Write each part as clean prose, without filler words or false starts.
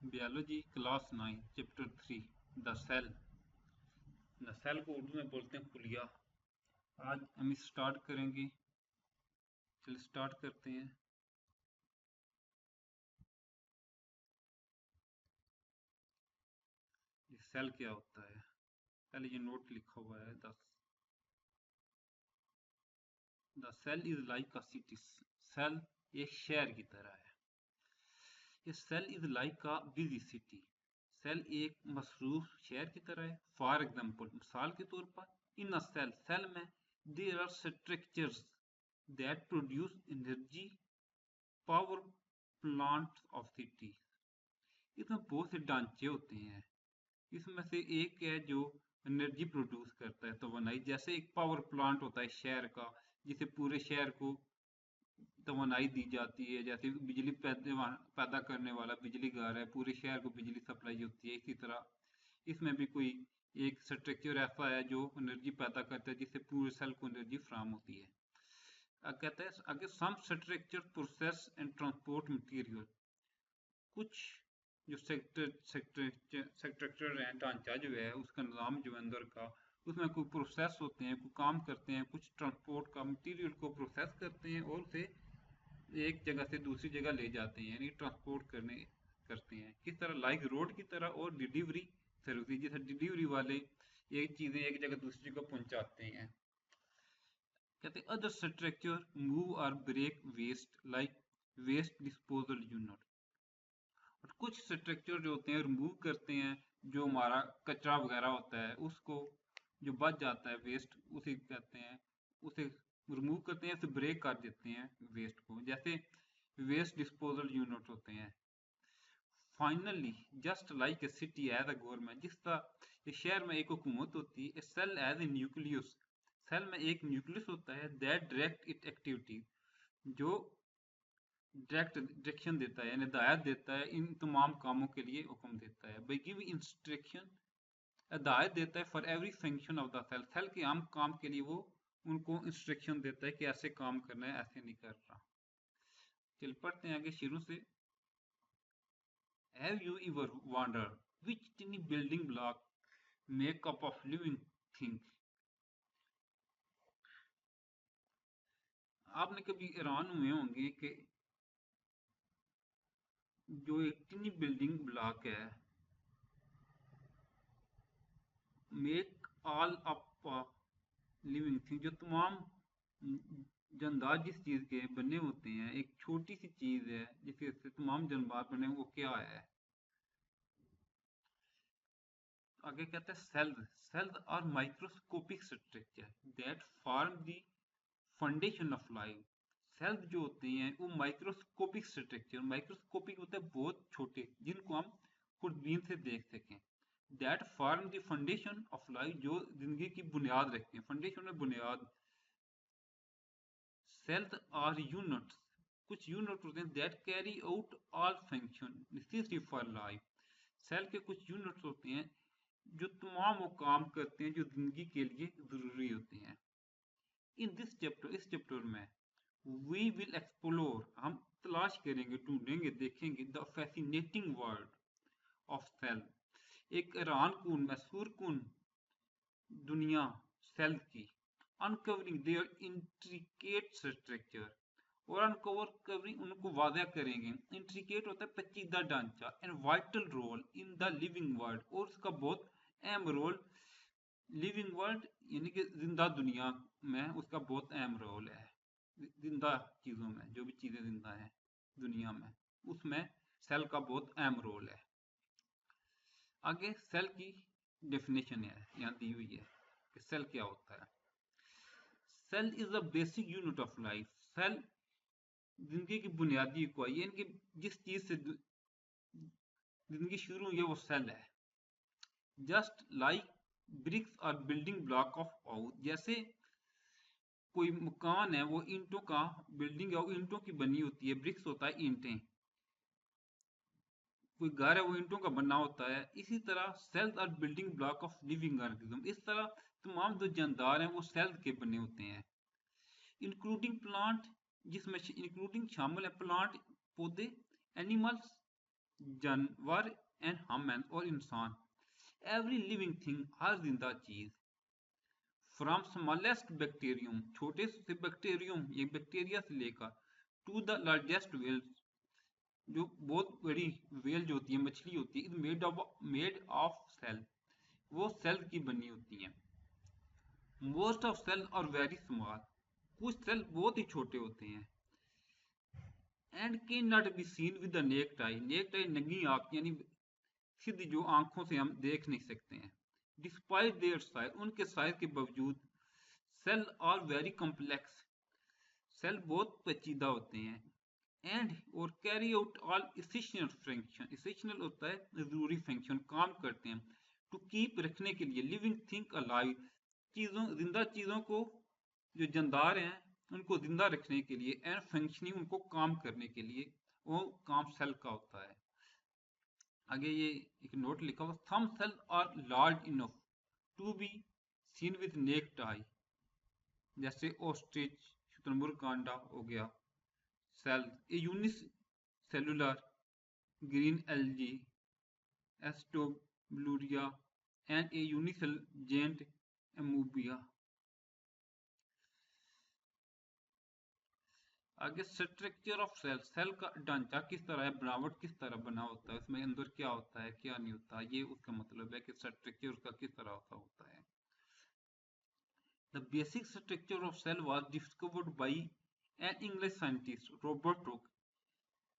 Biology class 9 chapter 3 the cell. The cell को उर्दू में बोलते हैं खुलिया। आज हम स्टार्ट करेंगे। चलिए स्टार्ट करते हैं। ये सेल क्या होता है, पहले ये नोट लिखा हुआ है। The cell is like a city. Cell एक शहर की तरह है। ये cell is like a busy city. Cell एक मसरूफ शहर की तरह है। फॉर एग्जाम्पल, मिसाल के तौर पर, इन अ सेल, सेल में there are structures that produce energy power plant of city. इसमें बहुत से ढांचे होते हैं। इसमें से एक है जो एनर्जी प्रोड्यूस करता है, तवानाई। जैसे एक पावर प्लांट होता है शहर का, जिसे पूरे शहर को तवानाई दी जाती है। जैसे बिजली पैदा करने वाला बिजली घर है, पूरे शहर को बिजली सप्लाई होती है। इसी तरह इसमें भी कोई एक स्ट्रक्चर ऐसा है जो एनर्जी पैदा करता है, जिससे पूरे सेल को एनर्जी फ्राहम होती है। कहते हैं आगे, some structure process and transport material. कुछ जो स्ट्रक्चर है, ढांचा जो है, उसका निज़ाम जो है अंदर का, उसमें कोई प्रोसेस होते हैं, कोई काम करते हैं, कुछ ट्रांसपोर्ट का मटेरियल को प्रोसेस करते हैं और उसे एक जगह से दूसरी जगह ले जाते हैं, यानी ट्रांसपोर्ट करते हैं। किस तरह? लाइक रोड की तरह और डिलीवरी सर्विस, जैसे डिलीवरी वाले एक चीज़ें एक जगह दूसरी जगह पहुंचाते हैं। कहते हैं अदर स्ट्रक्चर मूव और break waste, like waste disposal unit. और कुछ स्ट्रक्चर जो होते हैं रिमूव करते हैं, जो हमारा कचरा वगैरह होता है, उसको जो बच जाता है वेस्ट, उसे कहते हैं, उसे रिमूव करते हैं, उसे ब्रेक कर देते हैं वेस्ट को। जैसे वेस्ट डिस्पोजल यूनिट होते हैं। Finally, just like a city as a government, जिस तरह शहर में एक हुकूमत होती है, cell as a nucleus, cell में एक न्यूक्लियस होता है दैट डायरेक्ट इट एक्टिविटी, जो डायरेक्ट डायरेक्शन देता है, हिदायत देता है, इन तमाम कामों के लिए हुक्म देता है। बाई गिव इंस्ट्रक्शन, हिदायत देता है for every function of the cell, cell के आम काम के लिए वो उनको इंस्ट्रक्शन देता है कि ऐसे काम करना है, ऐसे नहीं करना। चल पढ़ते हैं आगे शुरू से। Have you ever wonder which टिनी building block make up of living thing. आपने कभी हैरान हुए होंगे कि जो एक टिनी बिल्डिंग ब्लॉक है, make all up living thing, जो तमाम जानदार जिस चीज के बने होते हैं, एक छोटी सी चीज है जिससे तमाम जानदार बने, वो क्या है? आगे कहते हैं cells. Cells are microscopic structure that form the foundation of life. Cells जो होते हैं वो माइक्रोस्कोपिक स्ट्रक्चर, माइक्रोस्कोपिक होता है बहुत छोटे, जिनको हम खुर्दबीन से देख सकें। That form the foundation of life, जो जिंदगी की बुनियाद रखते हैं, फाउंडेशन में बुनियाद। सेल्स आर यूनिट्स, कुछ यूनिट होते हैं that carry out all function necessary for life. Cell के कुछ यूनिट्स होते हैं जो तमाम वो काम करते हैं जो जिंदगी के लिए जरूरी होते हैं। इन दिस चैप्टर, इस चैप्टर में, वी विल एक्सप्लोर, हम तलाश करेंगे, ढूंढेंगे, देखेंगे the fascinating world of cell, एक हैरान कुन, मैसूर कुन दुनिया सेल की। अनकवरिंग देयर इंट्रिकेट स्ट्रक्चर, और अनकवर कवरिंग, उनको वादा करेंगे। इंट्रिकेट होता है पेचीदा ढांचा। And vital role in the living world, और उसका बहुत अहम रोल लिविंग वर्ल्ड यानी कि जिंदा दुनिया में उसका बहुत अहम रोल है। जिंदा चीजों में, जो भी चीजें जिंदा हैं दुनिया में, उसमें सेल का बहुत अहम रोल है। आगे सेल की डेफिनेशन है यहाँ दी हुई है कि सेल क्या होता है। Cell is the basic unit of life. Cell जिंदगी की बुनियादी इकाई, यानी कि जिस चीज से जिंदगी शुरू हुई है वो सेल है। जस्ट लाइक ब्रिक्स और बिल्डिंग ब्लॉक ऑफ हाउस, जैसे कोई मकान है वो ईंटों का बिल्डिंग है, वो ईंटों की बनी होती है। ब्रिक्स होता है ईंटें, कोई घर है वो ईंटों का बना होता है। इसी तरह cells are building block of living organism, इस तरह तमाम जो जानदार हैं वो सेल्स के बने होते हैं। इंक्लूडिंग प्लांट, जिसमें इंक्लूडिंग शामिल है प्लांट, पौधे, एनिमल्स, जानवर एंड ह्यूमन और इंसान, एवरी लिविंग थिंग, हर जिंदा चीज, फ्रॉम स्मॉलेस्ट बैक्टीरियम, छोटे से बैक्टीरियम, ये बैक्टीरिया से लेकर, टू द लार्जेस्ट वेल, जो बहुत बड़ी वेल जो होती है, मछली होती है, मेड ऑफ सेल, वो सेल की बनी होती हैं। Most of cell are very small, कुछ सेल बहुत ही छोटे होते हैं। And can not be seen with the naked eye, naked eye नंगी आंख, यानी सीधी जो आंखों से हम देख नहीं सकते हैं। डिस्पाइट देयर साइज, उनके साइज के बावजूद, cell are very complex, cell बहुत पेचीदा होते हैं। एंड और carry out all essential function, essential होता है जरूरी फंक्शन, काम करते हैं, टू कीप रखने के लिए, लिविंग थिंग अलाइव, चीजों, जिंदा चीजों को, जो जानदार हैं उनको जिंदा रखने के लिए, एंड फंक्शनिंग, उनको काम करने के लिए, वो काम सेल का होता है। आगे ये एक नोट लिखा हुआ, some cells are large enough to be seen with naked eye, जैसे ऑस्ट्रिच, शुतुरमुर्ग का अंडा हो गया, cell a unicellular, green algae, acetabularia, and a unicell giant amoeba. आगे स्ट्रक्चर ऑफ सेल, सेल का ढांचा किस तरह है, बनावट किस तरह बना होता है, उसमें अंदर क्या होता है क्या नहीं होता, ये उसका मतलब है कि स्ट्रक्चर उसका किस तरह का होता है। The basic structure of cell was discovered by an English scientist Robert Hooke,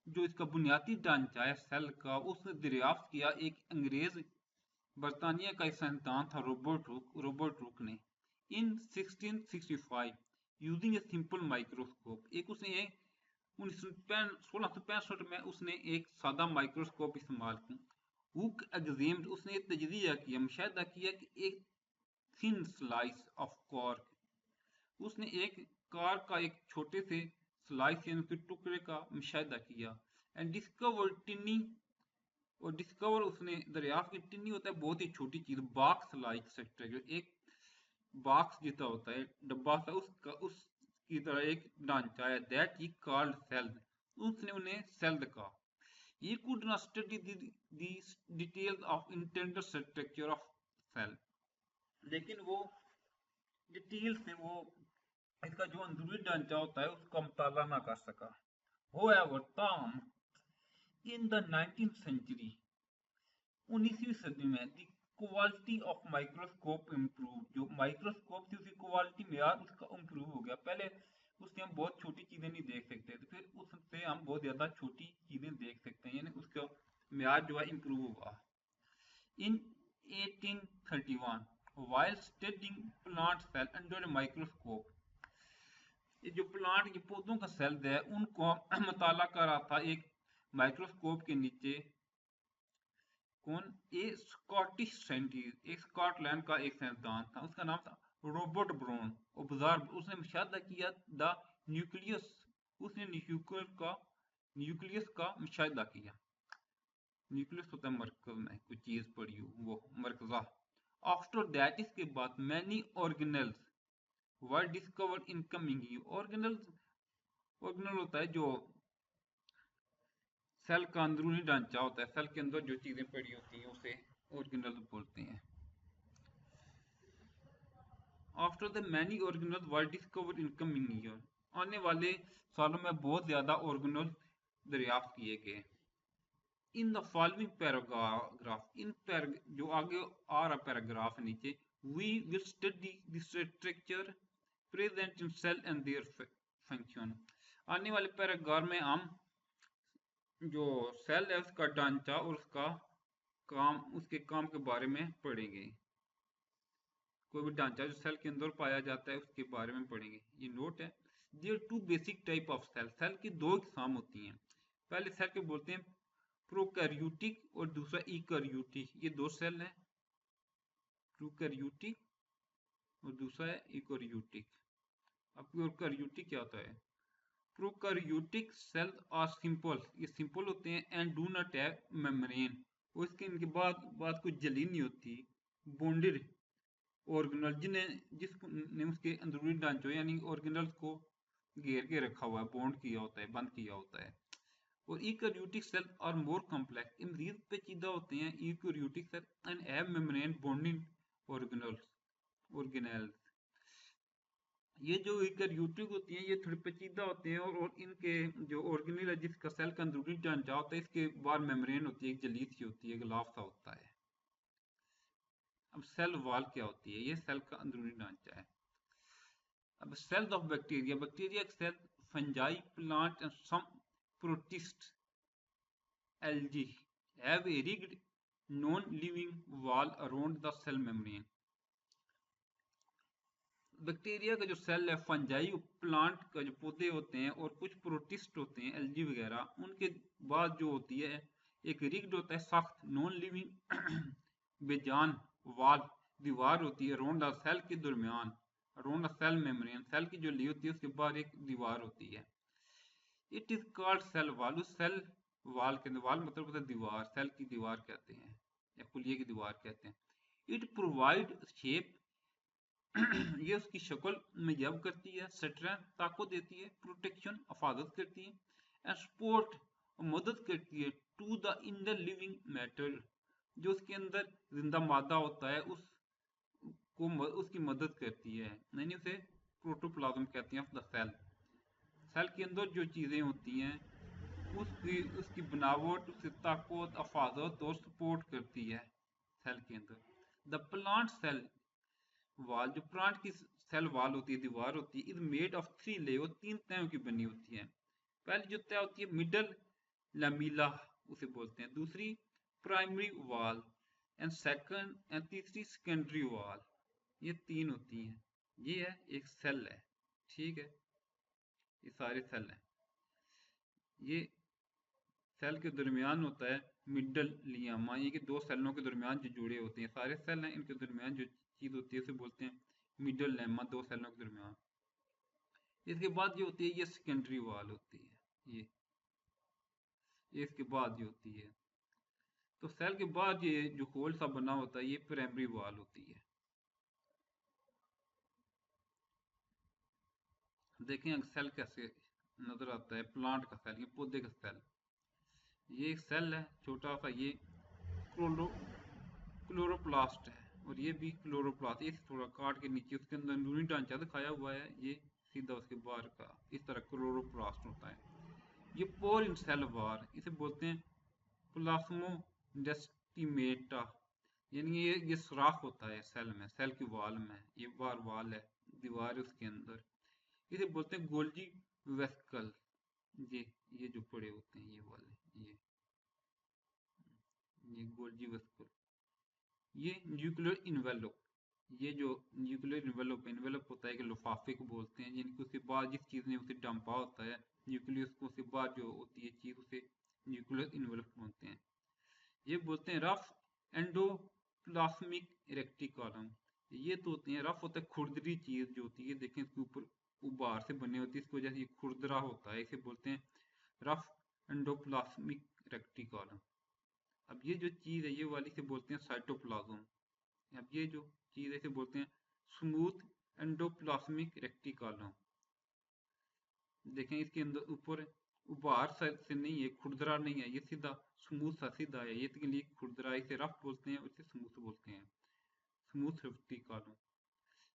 जो इसका बुनियादी ढांचा है सेल का, उसने दरियाफ्त किया एक अंग्रेज बर्तानिया का एक साइंसदान था रॉबर्ट हुक ने, इन 1665, यूजिंग ए सिंपल माइक्रोस्कोप, एक उसने 1665 में उसने एक सादा माइक्रोस्कोप इस्तेमाल की। हुक एग्जामिन्ड, उसने तजज़िया किया, मुशाहिदा किया कि एक थिन स्लाइस ऑफ कॉर्क, उसने एक कार का एक छोटे से स्लाइस यानी कि टुकड़े का मुशाहिदा किया, एंड डिस्कवर टिनी, और डिस्कवर उसने दरियाफ्त की, टिनी होता है बहुत ही छोटी चीज, बॉक्स लाइक स्ट्रक्चर, एक बॉक्स जितना होता है डब्बा सा, उसका उसकी तरह एक ढांचा है, दैट ही कॉल्ड सेल, उसने उन्हें सेल कहा। He could not study the details of intended structure of cell, लेकिन वो डिटेल से वो इसका जो अंदरूनी ढांचा होता है उसका मुताला ना कर सका। However, ताम in the 19th century, 19वीं सदी में, the quality of microscope improved, जो माइक्रोस्कोप थी उसकी क्वालिटी मेयार उसका इम्प्रूव हो गया। पहले उससे हम बहुत छोटी चीजें नहीं देख सकते थे, फिर उससे हम बहुत ज्यादा छोटी चीजें देख सकते हैं, यानी उसका मेयार जो है इम्प्रूव हुआ। In 1831, while studying plant cell under a microscope, ये जो प्लांट के पौधों का सेल है उनको मुताला कर रहा था एक माइक्रोस्कोप के नीचे, कौन, ए स्कॉटिश साइंटिस्ट, एक स्कॉटलैंड का एक साइंसदान था, उसका नाम था रॉबर्ट ब्राउन। ऑब्जर्व, उसने मुशाहिदा किया द न्यूक्लियस, उसने न्यूक्लियस का मुशाहिदा किया। न्यूक्लियस होता है मरकज में कोई चीज पड़ी हो, वो मरकजा। आफ्टर दैट, इसके बाद, many organelles were discovered in coming, organelle होता है जो सेल का अंदरूनी ढांचा होता है, सेल के अंदर जो चीजें पड़ी होती हैं उसे ऑर्गेनल बोलते हैं। After the many organelle were discovered in coming year, आने वाले सालों में बहुत ज्यादा ऑर्गेनल दरियाफ्त किए गए। इन द फॉलोइंग पैराग्राफ, जो आगे आ रहा पैराग्राफ नीचे, we will study the structure present in cell and their function, आने वाले पैराग्राफ में हम जो सेल है उसका ढांचा और उसका काम, उसके काम के बारे में पढ़ेंगे। कोई भी ढांचा जो सेल के अंदर पाया जाता है उसके बारे में पढ़ेंगे। ये नोट है, there two basic type of cell, cell की दो किस्म होती हैं। पहले सेल के बोलते हैं प्रोकैरियोटिक और दूसरा इकैरियोटिक, ये दो सेल हैं, प्रोकैरियोटिक और दूसरा है इकैरियोटिक। अब प्रोकैरियोटिक क्या होता है? प्रोकैरियोटिक सेल आर सिंपल, ये सिंपल होते हैं, and do not have membrane, और इसके इनके बाद कुछ जली नहीं होती, बॉन्डेड ऑर्गेनल, जिसने उसके अंदरूनी ढांचों यानी ऑर्गेनल्स को घेर के रखा हुआ है, बॉन्ड किया होता है, बंद किया होता है। और eukaryotic cell are more complex, ये मजीद पेचीदा होते हैं eukaryotic cell and have membrane bonding organelles. ये जो यूकैरियोटिक होती हैं ये थोड़ी पेचीदा होते हैं और इनके जो ऑर्गेनेल है जिसका सेल का अंदरूनी ढांचा होता है इसके बाहर मेम्ब्रेन होती है, एक जलीद सी होती है, गिलाफ सा होता है। अब सेल वॉल क्या होती है? ये सेल का अंदरूनी ढांचा है। अब cells of bacteria, bacteria cell, fungi, plant and some protist, algae have a rigged non-living wall around the cell membrane। Bacteria का जो सेल है, फंजाई प्लांट का जो पौधे होते हैं और कुछ प्रोटिस्ट होते हैं, एल्गी वगैरह, उनके बाद जो होती है एक रिग्ड होता है सख्त नॉन लिविंग बेजान वाल, दीवार होती है अराउंड द सेल के दरमियान, around the cell membrane, cell की जो ली होती है उसके बाहर एक दीवार होती है। It is called cell wall. उस सेल वाल के वाल मतलब होता है दीवार, सेल की दीवार कहते हैं या कुलिये की दीवार कहते हैं। इट प्रोवाइड शेप ये उसकी शक्ल मुहैया करती है, स्ट्रेंथ ताकत देती है, प्रोटेक्शन हिफाजत करती है, एंड सपोर्ट मदद करती है to the inner living matter, जो उसके अंदर जिंदा मादा होता है उसकी मदद करती है, यानी उसे प्रोटोप्लाज्म कहते हैं ऑफ द सेल। सेल के अंदर जो चीजें होती हैं उसकी बनावट, उसकी ताकत, हिफाजत और सपोर्ट करती है सेल के अंदर। द प्लांट सेल वाल, जो प्लांट की सेल वाल होती है, दीवार होती है, इज मेड ऑफ 3 लेयर, 3 तहों की बनी होती है। पहली जो तह होती है मिडल लैमिला उसे बोलते हैं, दूसरी प्राइमरी वाल एंड सेकंड एंड तीसरी सेकेंडरी वाल, ये 3 होती हैं। ये है एक सेल है, ठीक है, ये सारे सेल हैं। ये सेल के दरमियान होता है मिडल लियामा, ये कि 2 सेलों के दरमियान जो जुड़े होते हैं, सारे सेल हैं, इनके दरमियान जो चीज होती है उसे बोलते हैं मिडल लेमा, 2 सेलों के दरमियान। इसके बाद जो होती है ये सेकेंडरी वाल होती है, ये इसके बाद जो होती है, तो सेल के बाद ये जो होल सा बना होता है ये प्राइमरी वाल होती है। देखें सेल कैसे नजर आता है, प्लांट का सेल, ये पौधे का सेल, ये एक सेल है छोटा सा, ये क्लोरोप्लास्ट है, और ये भी क्लोरोप्लास्ट, इसे थोड़ा काट के नीचे उसके अंदर अंदरूनी ढांचा दिखाया हुआ है, ये सीधा उसके बाहर का इस तरह क्लोरोप्लास्ट होता है। ये पोर इन सेल वार, इसे बोलते हैं प्लाज्मोडेस्टिमेटा, यानी ये सुराख होता है सेल में, सेल की वाल में, ये बार वाल है, दीवार उसके अंदर, इसे बोलते हैं गोल्जी वेस्कल। ये जो पड़े होते हैं ये वाले, ये गोल्जी वेस्कल। ये न्यूक्लियर इन्वेलप, ये जो न्यूक्लियर इन्वेलप होता है कि लिफाफे को बोलते हैं, यानी कि उसके बाद जिस चीज़ ने उसे डंपा होता है न्यूक्लियस को, उसके बाद जो होती है चीज़ उसे न्यूक्लियर इन्वेलप बोलते हैं। ये बोलते हैं रफ एंडोप्लाज्मिक रेक्टिकुलम, ये तो होती है रफ होता है खुरदरी चीज़ जो होती है, देखें इसके ऊपर उबार से बने होती है, इसकी वजह से ये खुरदरा होता है, इसे बोलते हैं रफ एंडोप्लाज्मिक रेक्टिकुलम। अब ये जो चीज़ है ये वाली से बोलते हैं साइटोप्लाज्म। अब ये जो चीज़ है इसे बोलते हैं स्मूथ एंडोप्लाज्मिक रेक्टिकुलम। देखें इसके अंदर ऊपर उभार से नहीं है, खुरदरा नहीं है, ये सीधा स्मूथ सा सीधा है, ये के लिए खुरदरा, इसे रफ बोलते हैं, इसे स्मूथ बोलते हैं, स्मूथ रेक्टिकुलम।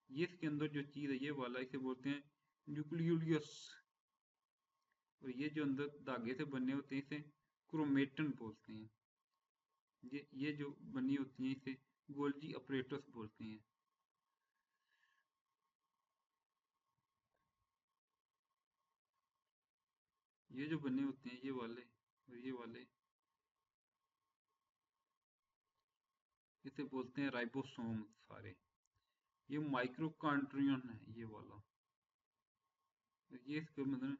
ये इसके अंदर जो चीज़ है ये वाला इसे बोलते हैं न्यूक्लियोलस, और ये जो अंदर धागे से बने होते हैं इसे क्रोमेटन बोलते हैं। ये जो बनी होती हैं इसे गोल्जी अपरेटस बोलते हैं। ये जो बने होते हैं ये वाले और ये वाले, इसे बोलते हैं राइबोसोम सारे। ये माइक्रोकांट्रियन है ये वाला, ये इसके मतलब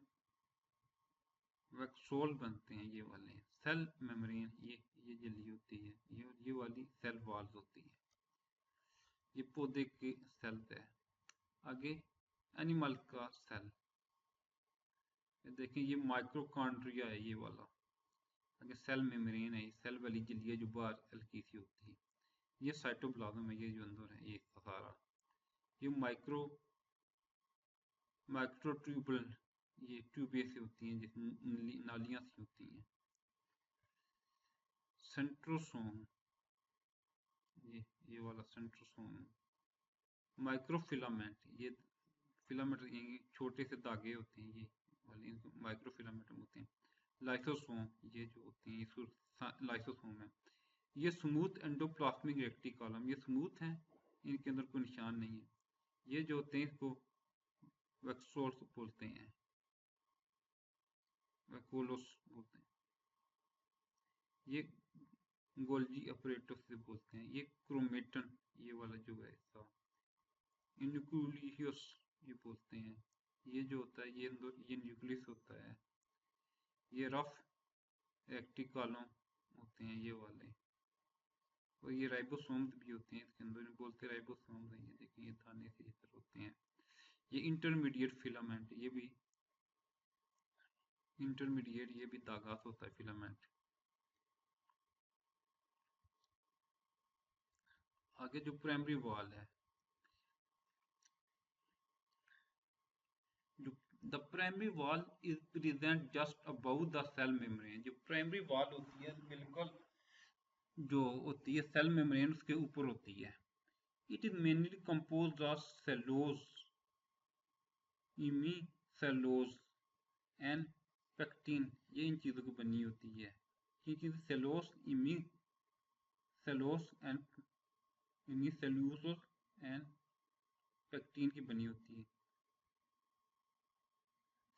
वैक्सोल बनते हैं ये वाले, सेल मेम्ब्रेन, ये जली होती है, ये वाली सेल वॉल्स होती है, ये पौधे की सेल है। आगे एनिमल का सेल, देखें ये माइक्रोकांड्रिया है ये वाला, आगे सेल मेम्ब्रेन है, सेल वाली जली है जो बाहर हल्की सी होती है, ये साइटोप्लाज्म है, ये जो अंदर है ये सारा, ये माइक्रोट्यूबुल ये ट्यूबे से होती हैं, जिसमें नालियां सी होती हैं। सेंट्रोसोम, ये वाला सेंट्रोसोम। माइक्रोफिलामेंट, ये फिलामेंट, ये छोटे से धागे होते हैं, ये वाले इनको माइक्रोफिलामेंट होते हैं। लाइसोसोम, ये जो होते हैं ये लाइसोसोम है। ये स्मूथ एंडोप्लाज्मिक रेटिकुलम, ये स्मूथ हैं, इनके अंदर कोई निशान नहीं है। ये जो होते हैं इसको वैक्यूल्स बोलते हैं, वैक्यूलोस बोलते हैं। ये गोल्जी अपरेटस से बोलते हैं। ये क्रोमेटन, ये वाला जो है हिस्सा, न्यूक्लियस ये बोलते हैं। ये जो होता है ये न्यूक्लियस होता है। ये रफ रेटिकुलम होते हैं, ये वाले। और ये राइबोसोम्स भी होते हैं इसके अंदर, बोलते राइबोसोम्स हैं। ये देखिए, ये दाने से इस तरह होते हैं। ये इंटरमीडिएट फिलामेंट, ये भी इंटरमीडिएट, ये भी धागा से होता है फिलामेंट। आगे जो प्राइमरी वॉल है, जो the primary wall is present just above the cell membrane. जो प्राइमरी वॉल होती है बिल्कुल जो होती है सेल मेम्ब्रेन उसके ऊपर होती है। It is mainly composed of cellulose, hemicellulose and pectin, ये इन चीज़ों की बनी होती है। ये चीज़ सेलुलोज, इमीसेलुलोज एंड पेक्टिन की बनी होती है।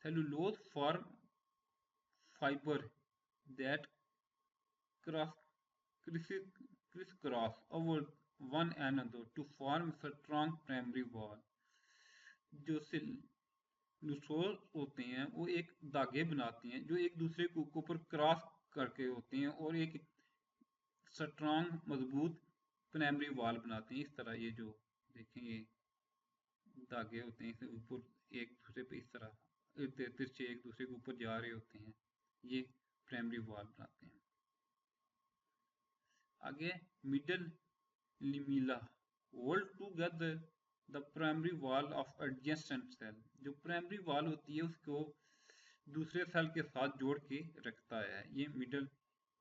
Cellulose form fiber that crisscross over one another to form a strong primary wall. जो सेलुलोज होते हैं वो एक धागे बनाते हैं जो एक दूसरे के ऊपर क्रॉस करके होते हैं और एक स्ट्रांग मजबूत प्राइमरी वॉल बनाते हैं। इस तरह ये जो देखें, ये धागे होते हैं इसके ऊपर एक दूसरे पे इस तरह तिरछे एक दूसरे के ऊपर जा रहे होते हैं, ये प्राइमरी वॉल बनाते हैं। आगे middle lamella hold together the primary wall of adjacent cell. जो प्राइमरी वॉल होती है उसको दूसरे सेल के साथ जोड़ के रखता है, ये मिडल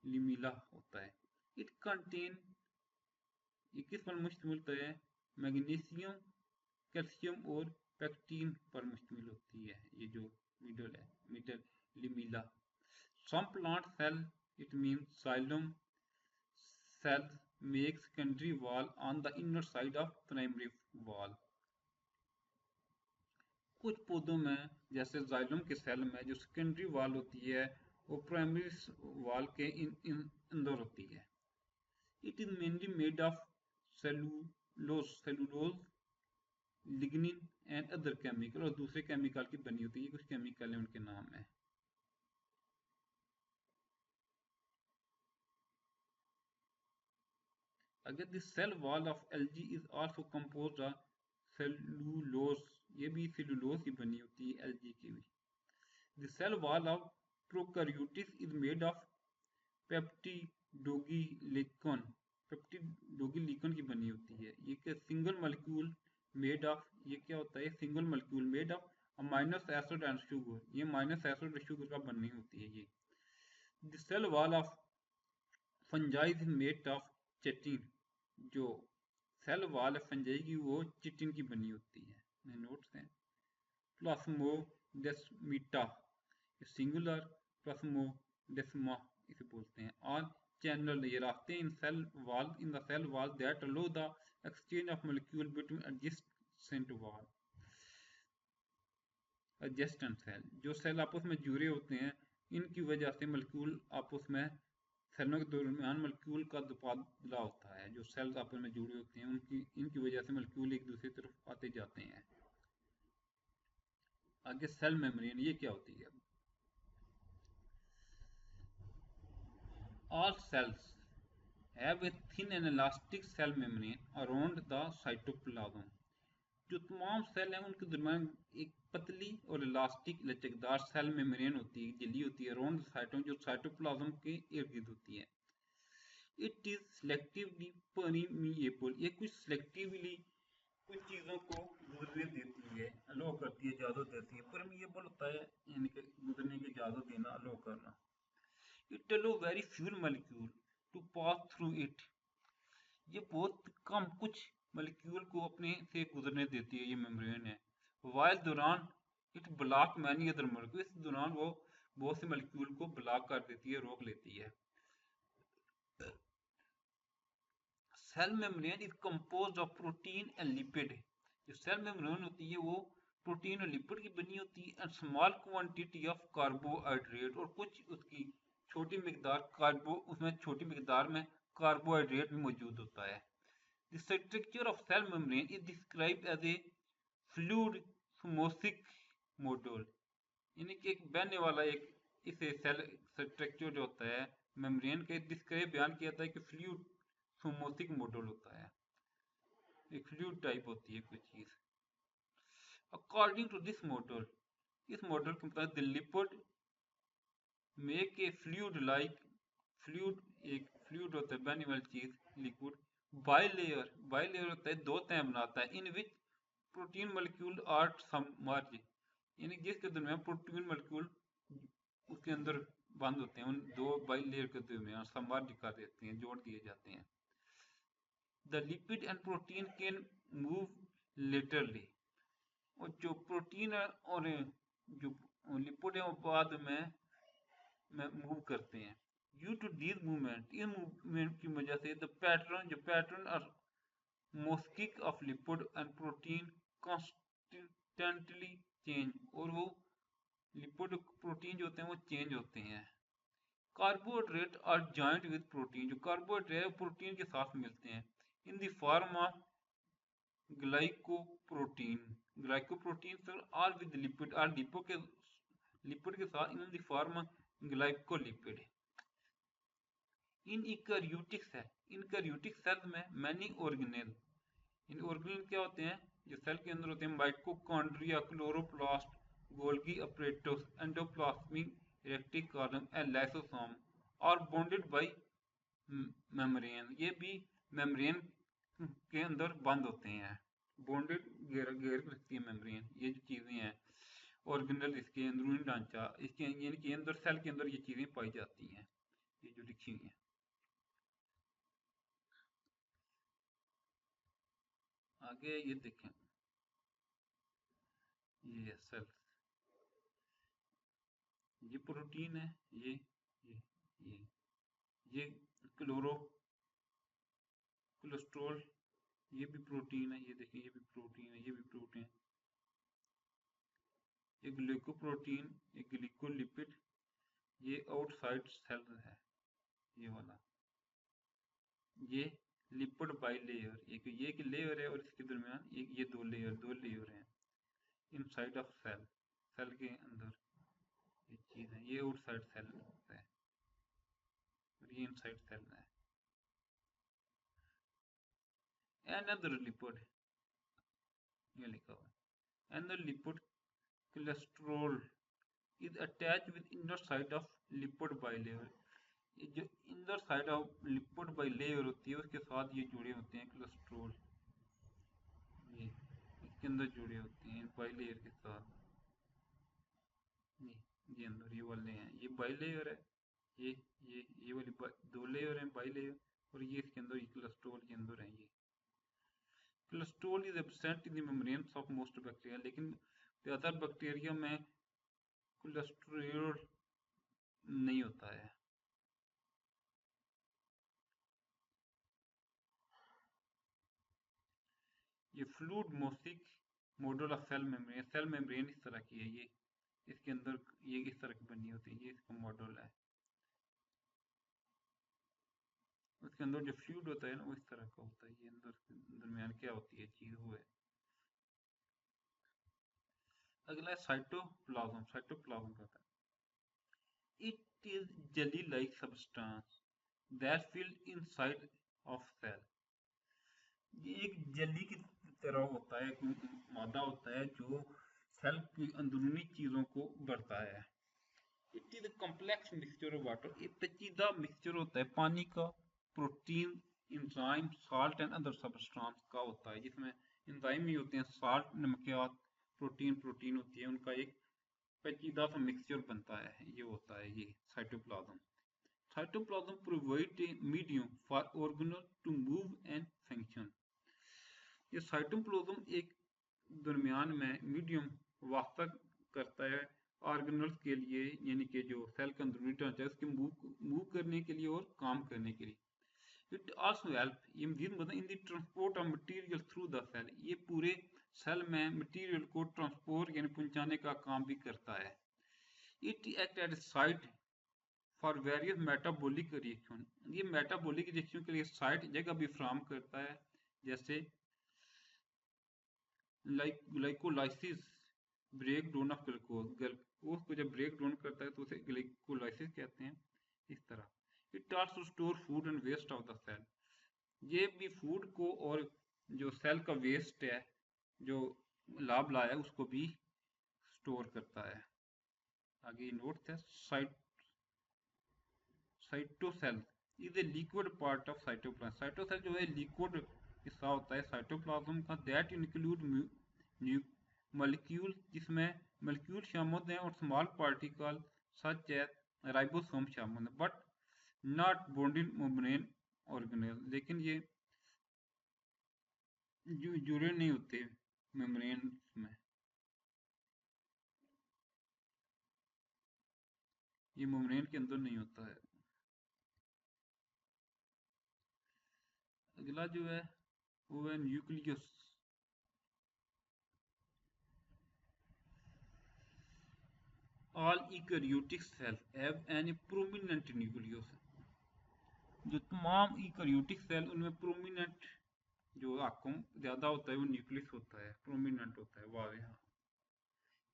लिमिला होता है। इट कंटेन, ये किस पर मुश्तमिल होता है? मैग्नीशियम, कैल्शियम और पेक्टिन पर मुश्तमिल होती है। ये जो मिडल है, middle lamella. Some plant cell, it means xylem cells make secondary wall on the inner side of primary wall. कुछ पौधों में जैसे जाइलम के सेल में जो सेकेंडरी वॉल होती है वो प्राइमरी वॉल के अंदर होती है। It is mainly made of cellulose, lignin and other chemical, और दूसरे केमिकल की बनी होती है। कुछ केमिकल है उनके नाम है। अगर the cell wall of algae is also composed of cellulose, ये भी सेलुलोज की बनी होती है एल्गी की भी। The cell wall of prokaryotes is made of peptidoglycan, peptidoglycan की बनी होती है। ये क्या सिंगल मॉलिक्यूल मेड ऑफ, ये क्या होता है? Single molecule made of amino acid and sugar, ये माइनस एसिड और शुगर का बनी होती है ये। The cell wall of fungi is made of chitin, जो सेल वॉल है फंजाई की वो चिटिन की बनी होती है। नोट्स हैं प्लास्मोडेस्माटा, सिंगुलर प्लास्मोडेस्मा इसे बोलते हैं। और चैनल, ये रास्ते in cell wall, in the cell wall that allow the exchange of molecule between adjacent wall, adjacent cell, जो सेल आपस में जुड़े होते हैं इनकी वजह से मॉलिक्यूल आपस में, सेलों के दरमियान मॉलिक्यूल का तबादला होता है। जो सेल्स आपस में जुड़े होते हैं उनकी, इनकी वजह से मॉलिक्यूल एक दूसरी तरफ आते जाते हैं। आगे सेल मेम्ब्रेन, ये क्या होती है? All cells have a thin and elastic cell membrane around the cytoplasm. जो तमाम सेल हैं उनके दरमियान एक पतली और इलास्टिक लचकदार सेल मेम्ब्रेन होती है, झिल्ली होती है अराउंड साइटोम, जो साइटोप्लाज्म के इर्द गिर्द होती है। इट इज सेलेक्टिवली परमिएबल, ये कुछ सिलेक्टिवली कुछ चीज़ों को गुजरने देती है, अलो अलो करती है, इजाजत देती है। परमिएबल होता है यानी कि गुजरने की इजाजत देना, अलो करना। It allow very few molecule to pass through it, ये बहुत कम कुछ मॉलिक्यूल को अपने से गुजरने देती है, ये मेम्ब्रेन है। वाइल दौरान it block many other molecule, इस दौरान वो बहुत से मॉलिक्यूल को ब्लॉक कर देती है, रोक लेती है। Cell membrane is composed of protein and lipid, जो सेल मेम्ब्रेन होती है वो प्रोटीन और लिपिड की बनी होती है, and small quantity of carbohydrate, और कुछ उसकी छोटी मिकदार उसमें छोटी मिकदार में कार्बोहाइड्रेट भी मौजूद होता है। The structure of cell membrane is described as a fluid phmosic module, यानी कि एक बहने वाला एक इसे सेल स्ट्रक्चर जो होता है मेम्ब्रेन के, डिस्क्राइब बयान किया जाता है कि फ्लूइड phmosic module होता है, एक फ्लूइड टाइप होती है कोई चीज। अकॉर्डिंग टू दिस मॉडल, इस मॉडल के मुताबिक the lipid make a fluid like, fluid एक फ्लूइड होता है बहने वाली चीज, लिक्विड। बाइलेयर, बाइलेयर होता है दो तह बनाता है, in which protein molecule are submerge, यानी जिसके दरमियान प्रोटीन मॉलिक्यूल उसके अंदर बंद होते हैं, उन दो बाइलेयर के दरमियान सबमर्ज कर देते हैं, जोड़ दिए जाते हैं। The lipid and protein can move laterally, और जो प्रोटीन और जो लिपिड है वो बाद में मूव करते हैं। ड्यू टू दिस मूवमेंट, इस मूवमेंट की वजह से द पैटर्न, जो पैटर्न और mosaic of lipid and protein constantly change, और वो लिपिड प्रोटीन जो होते हैं वो चेंज होते हैं। Carbohydrate are joint with protein, जो कार्बोहाइड्रेट प्रोटीन के साथ मिलते हैं, in the form of glycoprotein, glycoprotein sir or with lipid, or lipid के साथ, in the form of glycolipid. In eukaryotic cell, eukaryotic cell में मैनी ऑर्गेनेल, इन organelle क्या होते हैं जो सेल के अंदर होते हैं, mitochondria, chloroplast, Golgi apparatus, endoplasmic reticulum and lysosome, और बॉन्डेड बाय मेम्ब्रेन, ये भी मेम्ब्रेन के अंदर बंद होते हैं, बॉन्डेड घेर रखती है मेम्ब्रेन। ये जो चीजें हैं ऑर्गेनेल, इसके अंदरूनी ढांचा, इसके यानी कि अंदर सेल के अंदर ये चीजें पाई जाती हैं, ये जो लिखी हुई हैं। आगे ये देखें, ये सेल, ये प्रोटीन है, ये ये ये कोलेस्ट्रॉल, ये भी प्रोटीन है, ये देखिए ये भी प्रोटीन है, ये भी प्रोटीन, ये ग्लाइकोप्रोटीन, ये ग्लाइकोलिपिड, ये आउटसाइड सेल है, ये वाला, ये लिपिड बाइलेयर, ये एक लेयर है और इसके दरमियान ये दो लेयर हैं इनसाइड ऑफ सेल, सेल के अंदर ये चीज है, ये आउटसाइड सेल है और ये इनसाइड सेल है। another lipid, ये लिखा हुआ है, another lipid cholesterol is attached with inner side of lipid bilayer, ये जो Inder side of lipid bilayer होती है उसके साथ ये जुड़े होते हैं कोलेस्ट्रॉल, ये इसके अंदर जुड़े होते हैं बाइलेयर के साथ, ये अंदर ये वाले हैं, ये बाइलेयर है, ये वाली दो लेयर हैं बाइलेयर, और ये इसके अंदर ये कोलेस्ट्रॉल के अंदर है। ये cholesterol is absent in the membranes of most bacteria, लेकिन ज़्यादातर बैक्टीरिया में कोलेस्ट्रॉल नहीं होता है। ये fluid mosaic model of cell membrane इस तरह की है, ये इसके अंदर ये इस तरह की बनी होती है, ये इसका मॉडल है, उसके अंदर जो फ्लूइड होता है ना वो इस तरह का होता है, ये अंदर दरमियान क्या होती है चीज वो है। अगला है साइटोप्लाज्म, साइटोप्लाज्म क्या होता है, it is jelly like substance that filled inside of cell, ये एक जेली की तरह होता है, एक मादा होता है जो सेल की अंदरूनी चीजों को भरता है। It is complex mixture of water, एक पेचीदा मिक्सचर होता है पानी का, protein, enzyme, salt and other substance का होता है, जिसमें एंजाइम भी होते हैं, साल्ट, नमकियात, प्रोटीन होती है, उनका एक पेचीदा सा मिक्सचर बनता है, ये होता है ये cytoplasm. Cytoplasm provide a medium for organelle to move and function. ये साइटोप्लाज्म एक दरमियान में मीडियम वास्ता करता है ऑर्गेनल्स के लिए, यानी कि जो सेल का अंदरूनी ढांचा है उसके मूव करने के लिए और काम करने के लिए। इट आल्सो हेल्प, ये मजीद मतलब in the transport of material through the cell, ये पूरे सेल में मटेरियल को ट्रांसपोर्ट यानी पहुंचाने का काम भी करता है। It act at site for various metabolic reaction, ये मेटाबॉलिक रिएक्शन के लिए साइट जगह भी फ्राहम करता है, जैसे glycolysis, break down of glucose, glucose को जब ब्रेक डाउन करता है तो उसे ग्लाइकोलाइसिस कहते हैं। इस तरह it also store food and waste of the cell, ये भी फूड को और जो सेल का वेस्ट है जो लाभ लाया उसको भी स्टोर करता है। आगे नोट है cytosol is a liquid part of cytoplasm, cytosol जो है लिक्विड हिस्सा होता है साइटोप्लाज्म का, दैट इंक्लूड मॉलिक्यूल, जिसमें मॉलिक्यूल शामिल हैं और small particle such as ribosome शामिल है, but not bonded membrane organelle, लेकिन ये जुड़े नहीं होते मेम्ब्रेन में, ये मेम्ब्रेन के अंदर नहीं होता है। अगला जो है वो है nucleus. All eukaryotic cells have an prominent nucleus, जो तमाम यूकैरियोटिक सेल उनमें प्रोमिनेंट जो आपको ज्यादा होता है वो न्यूक्लियस होता है, प्रोमिनेंट होता है वाज़ेह।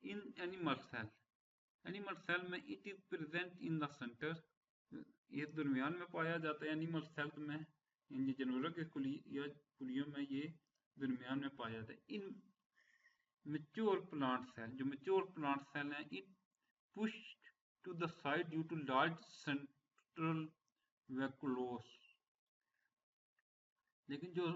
इन एनिमल सेल में it is present in the centre, ये दरमियान में पाया जाता है एनिमल सेल में, इन जानवरों के कुलियों में ये दरमियान में पाया जाता है। इन मेच्योर प्लांट सेल, जो मेच्योर प्लांट सेल हैं, it push to the side due to large central vacuoles, लेकिन जो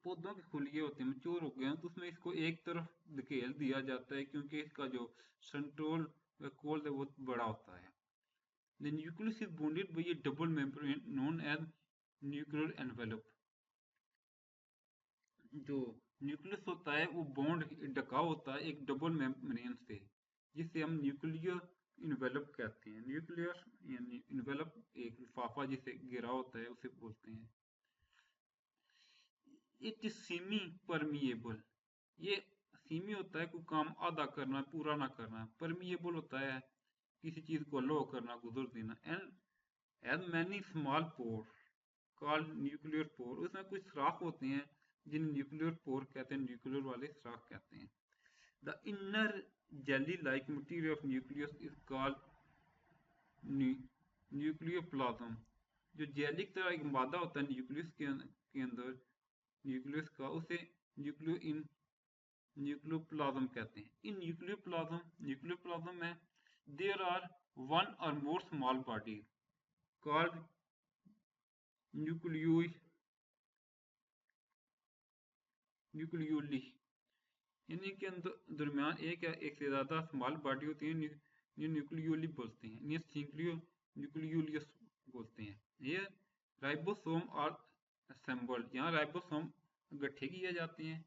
पौधों के खुलिए होते हैं मेच्योर हो गए हैं तो उसमें इसको एक तरफ धकेल दिया जाता है क्योंकि इसका जो सेंट्रल वैक्यूल है वो बड़ा होता है। The nucleus is bounded by a double membrane known as nuclear envelope, जो न्यूक्लियस होता है वो बॉन्ड ढका होता है एक डबल मेम्ब्रेन से, जिसे हम न्यूक्लियर इन्वेलप कहते हैं। न्यूक्लियर यानी इन्वेलप एक लिफाफा जिसे घेरा होता है उसे बोलते हैं। इट इज सेमी परमिएबल, ये सीमी होता है कोई काम आधा करना पूरा ना करना, परमिएबल होता है किसी चीज को लो करना गुजर देना। And has many small pore called nuclear pore, उसमें कुछ सुराख होते हैं जिन्हें न्यूक्लियर पोर कहते हैं, न्यूक्लियर वाले सुराख कहते हैं। The inner jelly like material of nucleus is called nuclear plasm, जो जेली की तरह एक मादा होता है न्यूक्लियस के अंदर न्यूक्लियस का, उसे न्यूक्लियोप्लाज्म कहते हैं। इन न्यूक्लियोप्लाज्म में देयर आर वन और मोर स्मॉल बॉडी कॉल्ड न्यूक्लियोली, यानी के अंदर दरमियान एक या एक से ज्यादा स्मॉल बॉडी होती है, ये न्यूक्लियोली बोलते हैं, ये सिंगलियो न्यूक्लियोलियस बोलते हैं। ये राइबोसोम और असेंबल्ड, यहाँ राइबोसोम इकट्ठे किए जाते हैं।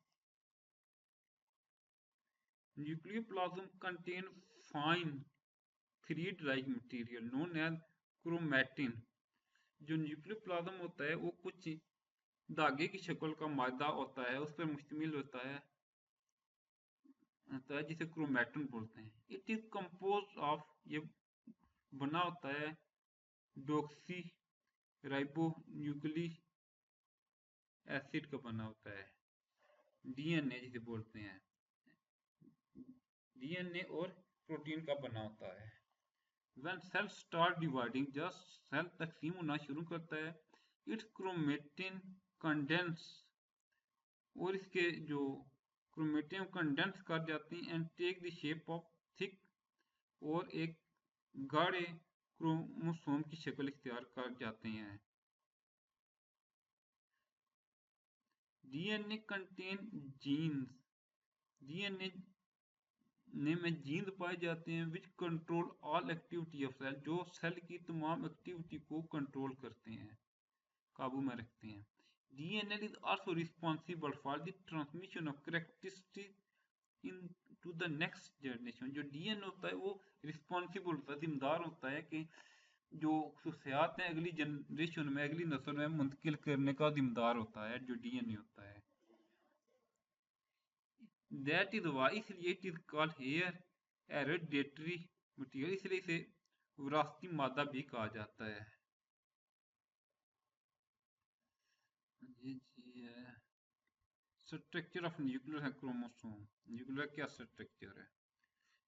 Nucleoplasm contain fine thread like material known as chromatin, जो न्यूक्लियोप्लाज्म होता है वो कुछ धागे की शक्ल का मादा होता है, उस पर मुश्तमिल होता है जिसे क्रोमैटिन बोलते हैं। इट इज कंपोज ऑफ, ये बना होता है डॉक्सी राइबो न्यूक्लिक एसिड का बना होता है, डीएनए जिसे बोलते हैं, डीएनए और प्रोटीन का बना होता है। When cells start dividing, जब सेल तकसीम होना शुरू करता है, its chromatin condense, और इसके जो क्रोमेटिन कंडेंस कर जाती हैं and take the shape of thick, और एक गाढ़े क्रोमोसोम की शक्ल इख्तियार कर जाते हैं। डीएनए कंटेन जीन्स, डीएनए में जीन्स पाए जाते हैं which control all activity of cell, जो सेल की तमाम एक्टिविटी को कंट्रोल करते हैं, काबू में रखते हैं। DNA is also responsible for the transmission of characteristic into the next generation. जो डीएनए होता है वो रिस्पॉन्सिबल होता है, जिम्मेदार होता है कि जो खसूसियात हैं अगली जनरेशन में, अगली नस्ल में मुंतकिल करने का जिम्मेदार होता है जो डीएनए होता है। दैट इज वाई, इसलिए it is called here hereditary material, इसलिए इसे विरासती मादा भी कहा जाता है। ये है structure of nuclear chromosome. Nuclear क्या स्ट्रक्चर है?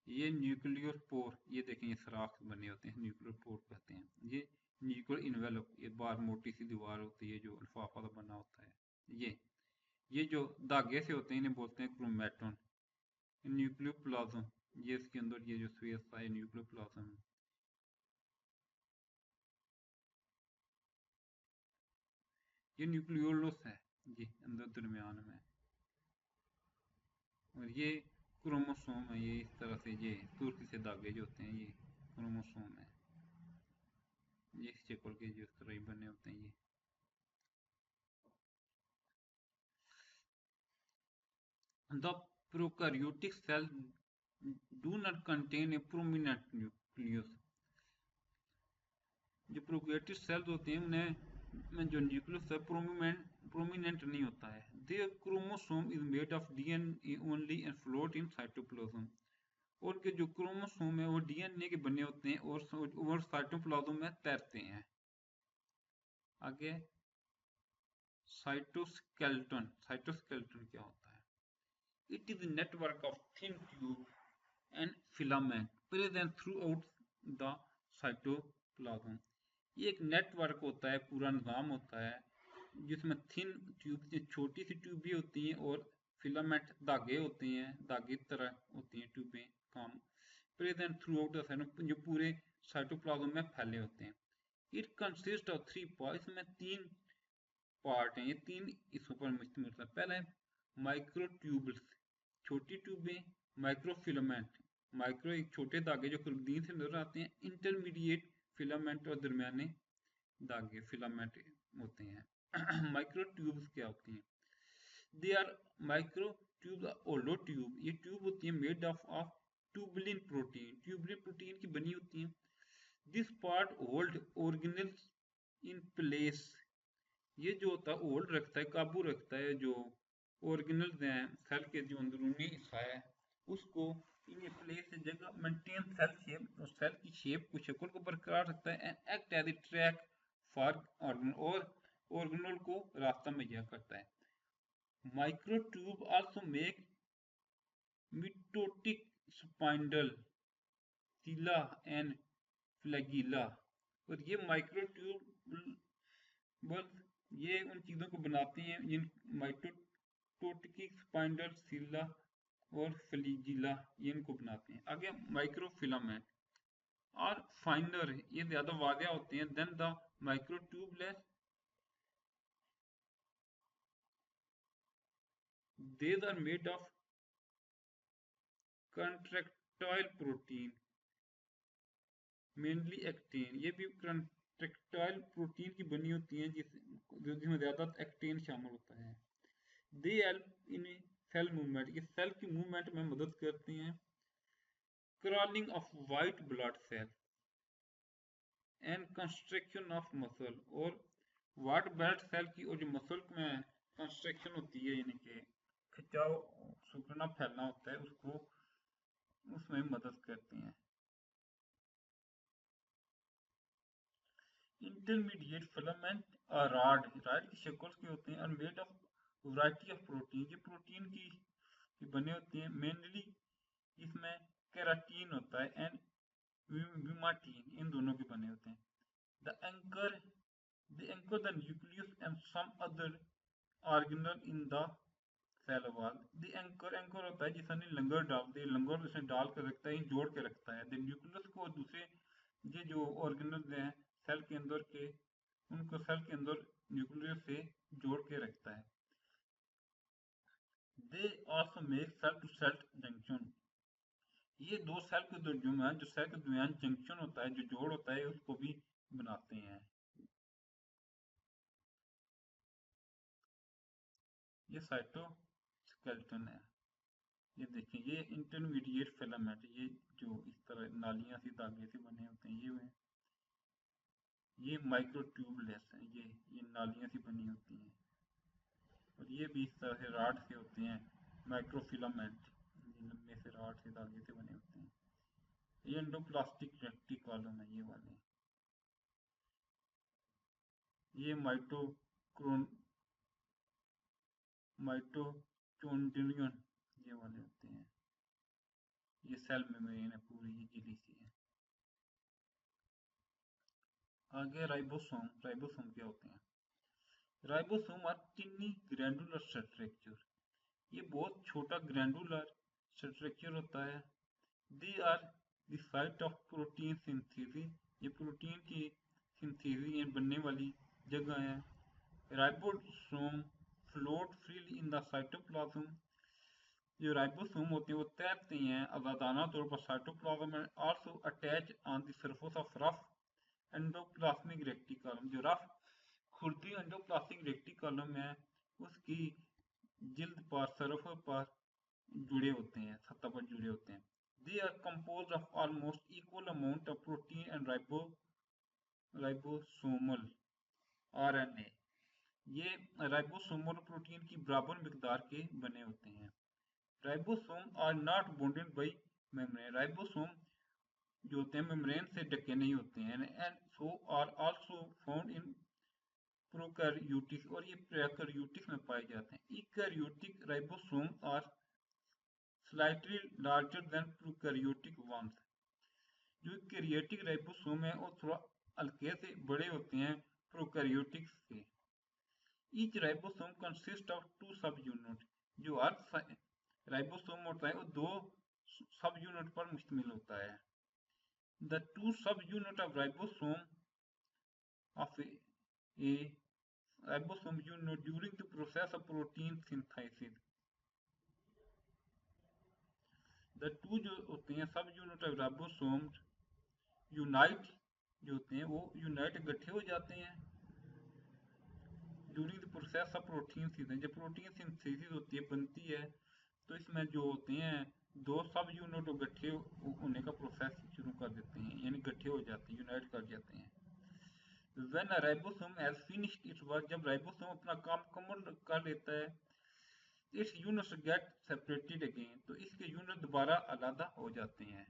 ये न्यूक्लियर पोर, ये देखें ये सराख बने होते हैं, न्यूक्लियर पोर कहते हैं। ये न्यूक्लियर इन्वेलप, ये बार मोटी सी दीवार होती है जो लिफाफा बना होता है। ये जो धागे से होते हैं इन्हें बोलते हैं क्रोमैटन। न्यूक्लियोप्लाज्म, ये इसके अंदर ये जो स्पेस था ये न्यूक्लियोप्लाज्म है। ये न्यूक्लियोलस है जी अंदर दरमियान में, और ये क्रोमोसोम है। ये इस तरह से ये तुर्की से धागे जो होते हैं ये क्रोमोसोम है। ये इस शक्ल के जो इस तरह ही बने होते हैं। ये the prokaryotic cell do not contain a prominent nucleus. जो प्रोकैरियोटिक सेल्स होते हैं उन्हें जो न्यूक्लियस है प्रोमिनेंट नहीं होता है। Their chromosome is made of DNA only and float in cytoplasm. और उनके जो क्रोमोसोम है वो डीएनए के बने होते हैं और साइटोप्लाज्म में तैरते हैं। आगे साइटोस्केलेटन। साइटोस्केलेटन क्या होता है? It is network of thin tube and filament present through out the cytoplasm. ये एक नेटवर्क होता है, पूरा निज़ाम होता है जिसमें थिन ट्यूब, छोटी सी ट्यूब भी होती हैं और फिलामेंट धागे होते हैं, धागे की तरह होती हैं ट्यूबें काम, present through out the cytoplasm, जो पूरे साइटोप्लाज्म में फैले होते हैं। इट कंसिस्ट ऑफ 3 पार्ट, इसमें 3 पार्ट हैं, ये 3 हिस्सों पर मुश्तमिल है। पहला है माइक्रोट्यूब्स, छोटी ट्यूबें। माइक्रोफिलामेंट, माइक्रो एक छोटे धागे जो खुर्दीन से नजर आते हैं। इंटरमीडिएट फिलामेंट, और दरमियाने धागे फिलामेंट होते हैं। माइक्रोट्यूब्स क्या होती हैं? दे आर माइक्रोट्यूब्स ओलो ट्यूब, ये ट्यूब होती है made of tubulin protein, tubulin protein की बनी होती हैं। This part hold organelles in place, ये जो होता है होल्ड रखता है, काबू रखता है जो ऑर्गेनल्स हैं, सेल के जो अंदरूनी हिस्सा है उसको इन प्लेस जगह मेंटेन सेल शेप, और सेल की शेप को, शक्ल को बरकरार रखता है। And act as a track for organ, और ऑर्गेनल को रास्ता मुहैया करता है। Microtube also make mitotic spindle, cilia and flagella. और ये माइक्रोट्यूब बस ये उन चीज़ों को बनाते हैं जिन माइटोटिक स्पाइंडल, सीला और फ्लैगिला, ये इनको बनाते हैं। आगे माइक्रोफिलामेंट और फाइनर, ये ज़्यादा वादिया होते हैं then the microtubules. These are made of contractile protein, mainly actin. ये भी कंट्रेक्टाइल प्रोटीन की बनी होती हैं जिसमें ज़्यादा एक्टिन शामिल होता है। They help in cell movement, ये सेल की मूवमेंट में मदद करते हैं। Crawling of white blood cell and construction of muscle, और वाइट ब्लड सेल की और जो मसल में कंस्ट्रक्शन होती है, यानी कि खिंचाव, सूखना, फैलना होता है, उसको उसमें मदद करते हैं। इंटरमीडिएट फिलामेंट रॉड, की शक्ल के होते हैं, और made of variety of protein, ये प्रोटीन की बने होते हैं। मेनली इसमें केराटीन होता है एंड विमाटीन, इन दोनों के बने होते हैं। They anchor the nucleus and some other organelle in the cell wall. The anchor होता है जिसने लंगर डालते हैं, लंगर उसने डाल कर रखता है, जोड़ के रखता है। द न्यूक्लियस को दूसरे ये जो ऑर्गेनल हैं सेल के अंदर के, उनको सेल के अंदर न्यूक्लियस से जोड़ के रखता है। They also make cell to cell junction, ये दो सेल के दरमियान जो सेल के दरमियान जंक्शन होता है, जो जोड़ होता है, उसको भी बनाते हैं। ये साइटोस्केलेटन है। ये देखिए, ये इंटरमीडिएट फिलामेंट, ये जो इस तरह नालियां सी धागे से बने होते हैं, ये माइक्रोट्यूबलेस हैं, ये नालियां सी बनी होती हैं, और ये भी इस तरह से राड से होते हैं, माइक्रोफिलामेंट, ये लंबे से राड से धागे से बने होते हैं। ये एंडोप्लास्टिक रेक्टिकलम है, ये वाले। ये माइटोचोंड्रियन, ये वाले होते हैं। ये सेल मेम्ब्रेन है पूरी, ये झिल्ली सी है। आगे राइबोसोम। राइबोसोम क्या होते हैं? Ribosome are tiny granular structure. ये बहुत छोटा ग्रैंडुलर स्ट्रक्चर होता है। They are the site of protein synthesis. ये प्रोटीन की सिंथेसिस बनने वाली जगह है। Ribosome float freely in the cytoplasm. जो राइबोसोम होते हैं वो तैरते हैं आजादाना तौर पर साइटोप्लाज्म में। Also attach on the surface of rough endoplasmic reticulum. जो रफ खुरदरी एंडोप्लाज्मिक रेक्टिकलम है, उसकी जिल्द पर, सरफेस पर जुड़े होते हैं, सतह पर जुड़े होते हैं। They are composed of almost equal amount of protein and ribosomal RNA. ये राइबोसोमल प्रोटीन की बराबर मिकदार के बने होते हैं। Ribosome are not bonded by membrane. Ribosome जो होते हैं मेम्ब्रेन से ढके नहीं होते हैं, and so are also found in prokaryotic, और ये प्रोकैरियोटिक में पाए जाते हैं। Eukaryotic ribosome are slightly larger than prokaryotic ones. जो यूकैरियोटिक राइबोसोम है वो थोड़ा हल्के से बड़े होते हैं प्रोकैरियोटिक से। ईच राइबोसोम कंसिस्ट ऑफ 2 सब यूनिट। जो हर राइबोसोम होता है वो 2 सब यूनिट पर मुश्तमिल होता है। The 2 subunit of ribosome of a ribosome unit during the process of protein synthesis. The 2 जो होते हैं सब यूनिट ऑफ राइबोसोम यूनाइट, जो होते हैं वो यूनाइट इकट्ठे हो जाते हैं during the process of protein synthesis. जब प्रोटीन सिंथेसिस होती है, बनती है, तो इसमें जो होते हैं 2 सब यूनिट इकट्ठे होने का प्रोसेस शुरू कर देते हैं, यानी इकट्ठे हो जाते हैं, यूनाइट कर जाते हैं। When a ribosome has finished its work, जब राइबोसोम अपना काम मुकम्मल कर लेता है, its units get separated again, तो इसके यूनिट दोबारा अलग हो जाते हैं।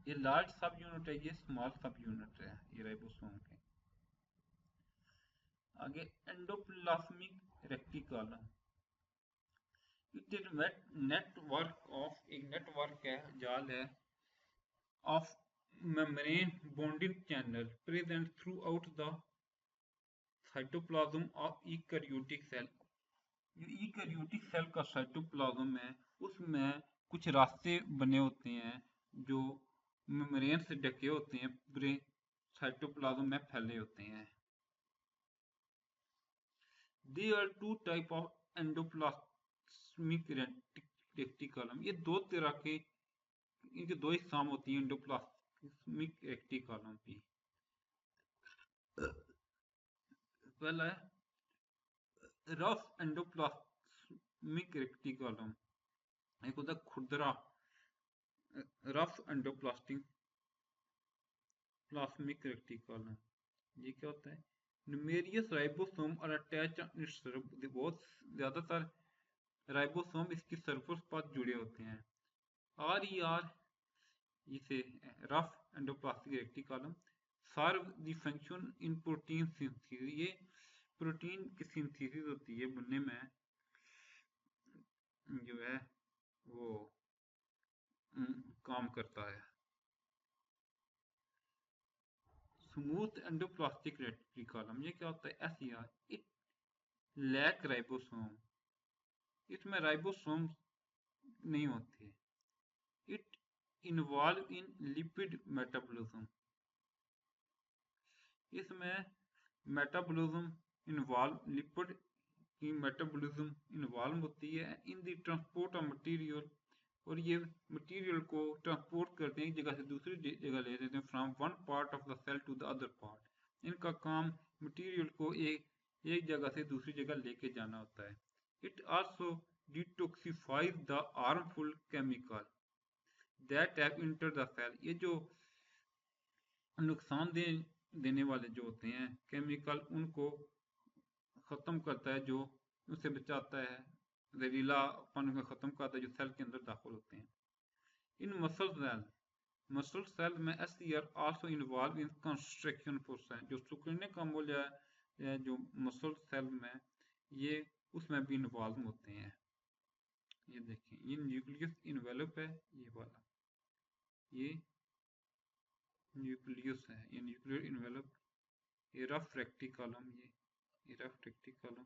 ये लार्ज सब यूनिट है, ये स्मॉल सब यूनिट है, ये राइबोसोम के। आगे endoplasmic reticulum. It is network of, एक नेटवर्क है, जाल है, of membrane bonding channel present throughout the cytoplasm of eukaryotic cell। जो यूकैरियोटिक सेल का साइटोप्लाज्म है, उसमें कुछ रास्ते बने होते हैं जो मेम्ब्रेन से ढके होते हैं, पूरे साइटोप्लाज्म में फैले होते हैं। There are 2 type of endoplasmic reticulum. ये दो तरह के, इनके 2 इकसाम होती हैं एंडोप्लाज्मिक रेक्टिकलम की। पहला है रफ एंडोप्लाज्मिक रेक्टिकलम, एक होता है खुरदरा रफ एंडोप्लाज्मिक रेक्टिकलम। ये क्या होता है? न्यूमेरियस राइबोसोम और अटैच बहुत ज्यादातर राइबोसोम इसकी सरफेस पर जुड़े होते हैं। आर इसे rough endoplasmic reticulum serve the function in protein synthesis. ये प्रोटीन की सिंथेसिस होती है, बनने में जो है वो काम करता है। स्मूथ एंडोप्लास्टिक रेटिकुलम, ये क्या होता है? SER, it lack ribosome. इसमें राइबोसोम नहीं होते। It involve in lipid metabolism. इसमें मेटाबॉलिज्म इन्वॉल्व, लिपिड की मेटाबॉलिज्म इन्वॉल्व होती है in the transport of material और ये मटेरियल को ट्रांसपोर्ट करते हैं एक जगह से दूसरी जगह ले जाते हैं, from one part of the cell to the other part. इनका काम मटेरियल को एक जगह से दूसरी जगह लेके जाना होता है। It also detoxifies the harmful chemical that have entered the cell. ये जो नुकसान देने वाले जो होते हैं केमिकल, उनको खत्म करता है, जो उसे बचाता है, जहरीलापन को खत्म करता है जो सेल के अंदर दाखिल होते हैं। इन मसल सेल में SCR also involve in construction process. जो सिकुड़ने का मूल्य है जो मसल सेल में, ये उसमें भी इन्वॉल्व होते हैं। ये देखें, ये न्यूक्लियस इन्वेलप है, ये वाला ये न्यूक्लियस है, ये न्यूक्लियर इन्वेलप, ये रफ रेक्टिकलम, ये रफ रेक्टिकलम,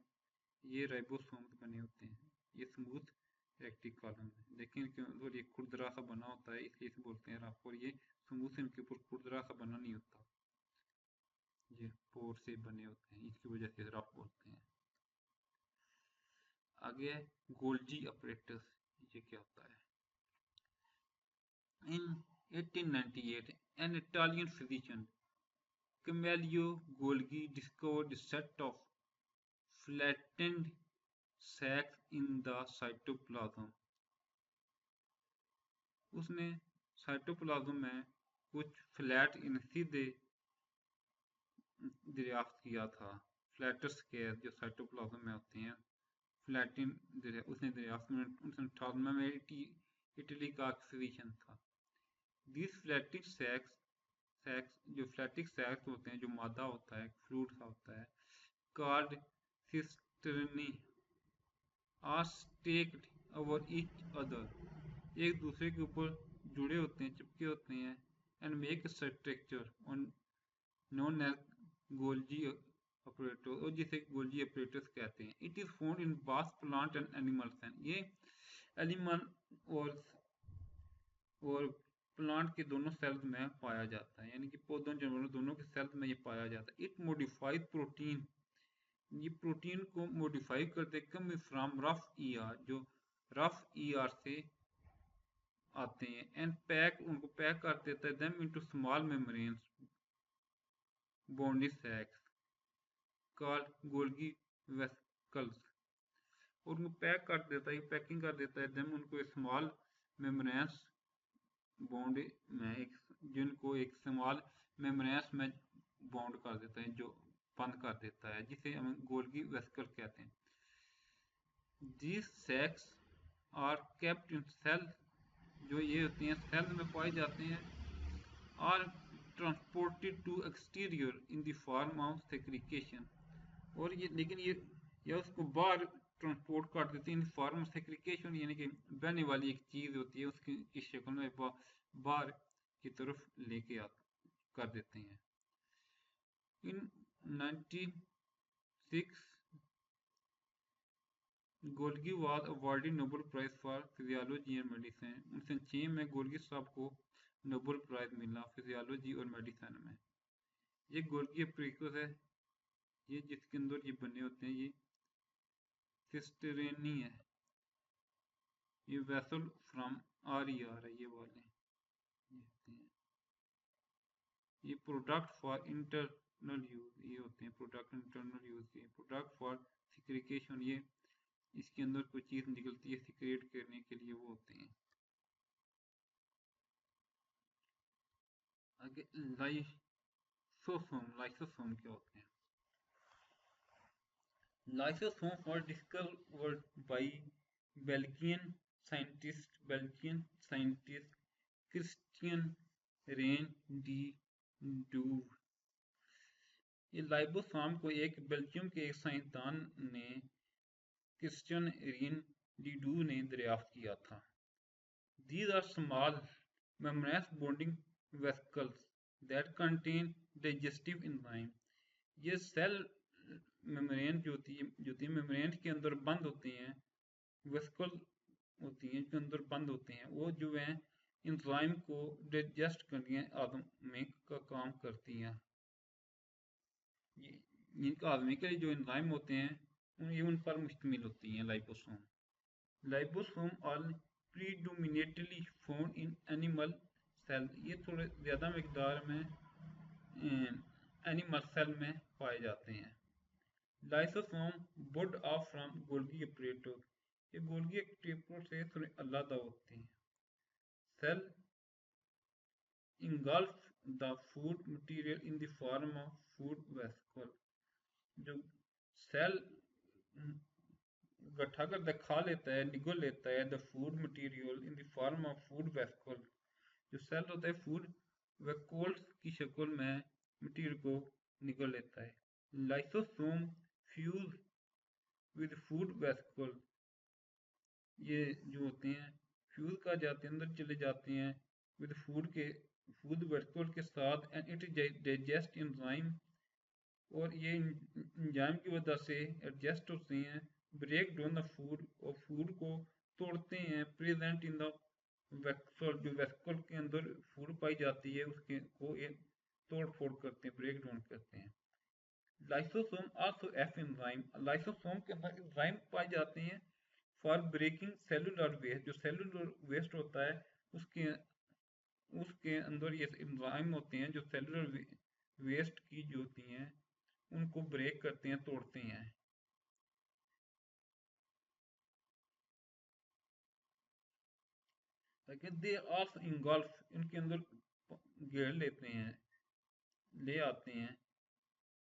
ये राइबोसोम्स बने होते हैं, ये स्मूथ रेक्टिकलम है। लेकिन क्यों ये खुरदरा सा बना होता है इसलिए इसे बोलते हैं रफ, और ये स्मूथ इनके ऊपर खुरदरा सा बना नहीं होता, ये पोर से बने होते हैं, इसकी वजह से रफ बोलते हैं। आगे है गोल्जी अपरेटस। ये क्या होता है? In 1898, an Italian physician, Camillo Golgi, discovered a set of flattened sacs in the cytoplasm. उसने साइटोप्लाज्म में कुछ फ्लैट सीधे दरियाफ्त किया था। फ्लैटर स्केयर जो साइटोप्लाज्म में होते हैं, फ्लैटिन उसने दरियाफ्त में 1998 में इटली का फिजिशियन था। दिस फ्लैटिक सैक्स जो फ्लैटिक सैक्स होते हैं, जो मादा होता है, फ्लूइड सा होता है, card cisternae are stacked over each other, एक दूसरे के ऊपर जुड़े होते हैं, चिपके होते हैं, and make structure known as Golgi operator, और जिसे गोल्जी ऑपरेटर्स कहते हैं। इट इज फाउंड इन बास प्लांट एंड एनिमल्स, ये एनिमल और प्लांट के दोनों सेल्स में पाया जाता है, यानी कि पौधों जानवरों दोनों के सेल्स में ये पाया जाता है। इट मॉडिफाइड प्रोटीन, ये प्रोटीन को मॉडिफाई करते कम फ्रॉम रफ ईआर, जो रफ ईआर से आते हैं, एंड पैक उनको पैक कर देता है them into small membranes bounded sacs called Golgi vesicles, और उनको पैक कर देता है, पैकिंग कर देता है देम उनको स्मॉल मेम्ब्रेन्स बॉन्ड में जिनको एक स्मॉल मेम्ब्रेन्स में बॉन्ड कर देता है, जो बंद कर देता है, जिसे हम गोल्गी वेसिकल कहते हैं। These sacs are kept in cell, जो ये होती हैं सेल में पाए जाते हैं, are transported to exterior in the form of secretion, और ये लेकिन ये उसको बाहर ट्रांसपोर्ट कर देते हैं इन फॉर्म सेक्रिकेशन, यानी कि बहने वाली एक चीज होती है उसकी शक्ल में बाहर की तरफ लेके कर देते हैं। In 1906 Golgi was awarded Nobel prize for physiology and medicine. 1906 में गोल्गी साहब को नोबेल प्राइज मिला फिजियोलॉजी और मेडिसिन में। ये गोल्गी अप्रिकस है, ये जिसके अंदर ये बने होते हैं, ये सिस्टेरेनी है, ये वेसल फ्रॉम आर है, ये वाले ये प्रोडक्ट फॉर इंटरनल यूज, ये होते हैं प्रोडक्ट इंटरनल यूज के, प्रोडक्ट फॉर सिक्रिकेशन, ये इसके अंदर कोई चीज निकलती है सिक्रेट करने के लिए, वो होते हैं। आगे लाइसोसोम क्या होते हैं? Lysosomes were discovered by Belgian scientist Christian Rein de Duve। ये लाइबोसोम को एक बेल्जियम के एक साइंसदान ने क्रिश्चियन रेन डी डू ने दरियाफ्त किया था। These are small membranous bonding vesicles that contain digestive enzyme। ये सेल मेम्ब्रेन जो होती है मेम्ब्रेन के अंदर बंद होते हैं, वेसिकल होती हैं जो अंदर बंद होते हैं, वो जो है इंजाइम को डाइजेस्ट करने में का काम करती हैं। इनका आदमी के जो एंजाइम होते हैं ये उन पर मुश्तमिल होती हैं। Liposome predominantly found in animal cell, ये थोड़े ज़्यादा मकदार में एनिमल सेल में पाए जाते हैं। Lysosome bud off from Golgi apparatus, ये गोल्गी अपरेटस से थोड़े अलग होते हैं। Cell engulf the food material in the form of food vesicle, जो सेल इकट्ठा करता है, खा लेता है, निगल लेता है the food material in the form of food vesicle, जो सेल होता है फूड वेसिकल्स की शक्ल में मटेरियल को निगल लेता है। Lysosome fuse with food vesicle, ये जो होते हैं फ्यूज कर जाते हैं, अंदर चले जाते हैं विद फूड वेसिकल के साथ, एंड इट डाइजेस्ट एंजाइम, और ये एंजाइम की वजह से एडजस्ट होते हैं, ब्रेक डाउन द फूड, और फूड को तोड़ते हैं, प्रेजेंट इन द वेसिकल, जो वेसिकल के अंदर फूड पाई जाती है उसके को एक तोड़ फोड़ करते हैं, ब्रेक डाउन करते हैं। Lysosome also F enzyme, lysosome के अंदर एंजाइम पाए जाते हैं फॉर ब्रेकिंग सेलुलर वेस्ट, जो सेलुलर वेस्ट होता है उसके उसके अंदर ये एंजाइम होते हैं जो सेलुलर वेस्ट की जो होती हैं उनको ब्रेक करते हैं, तोड़ते हैं। दे आल्सो इंगल्फ, इनके अंदर घेर लेते हैं, ले आते हैं,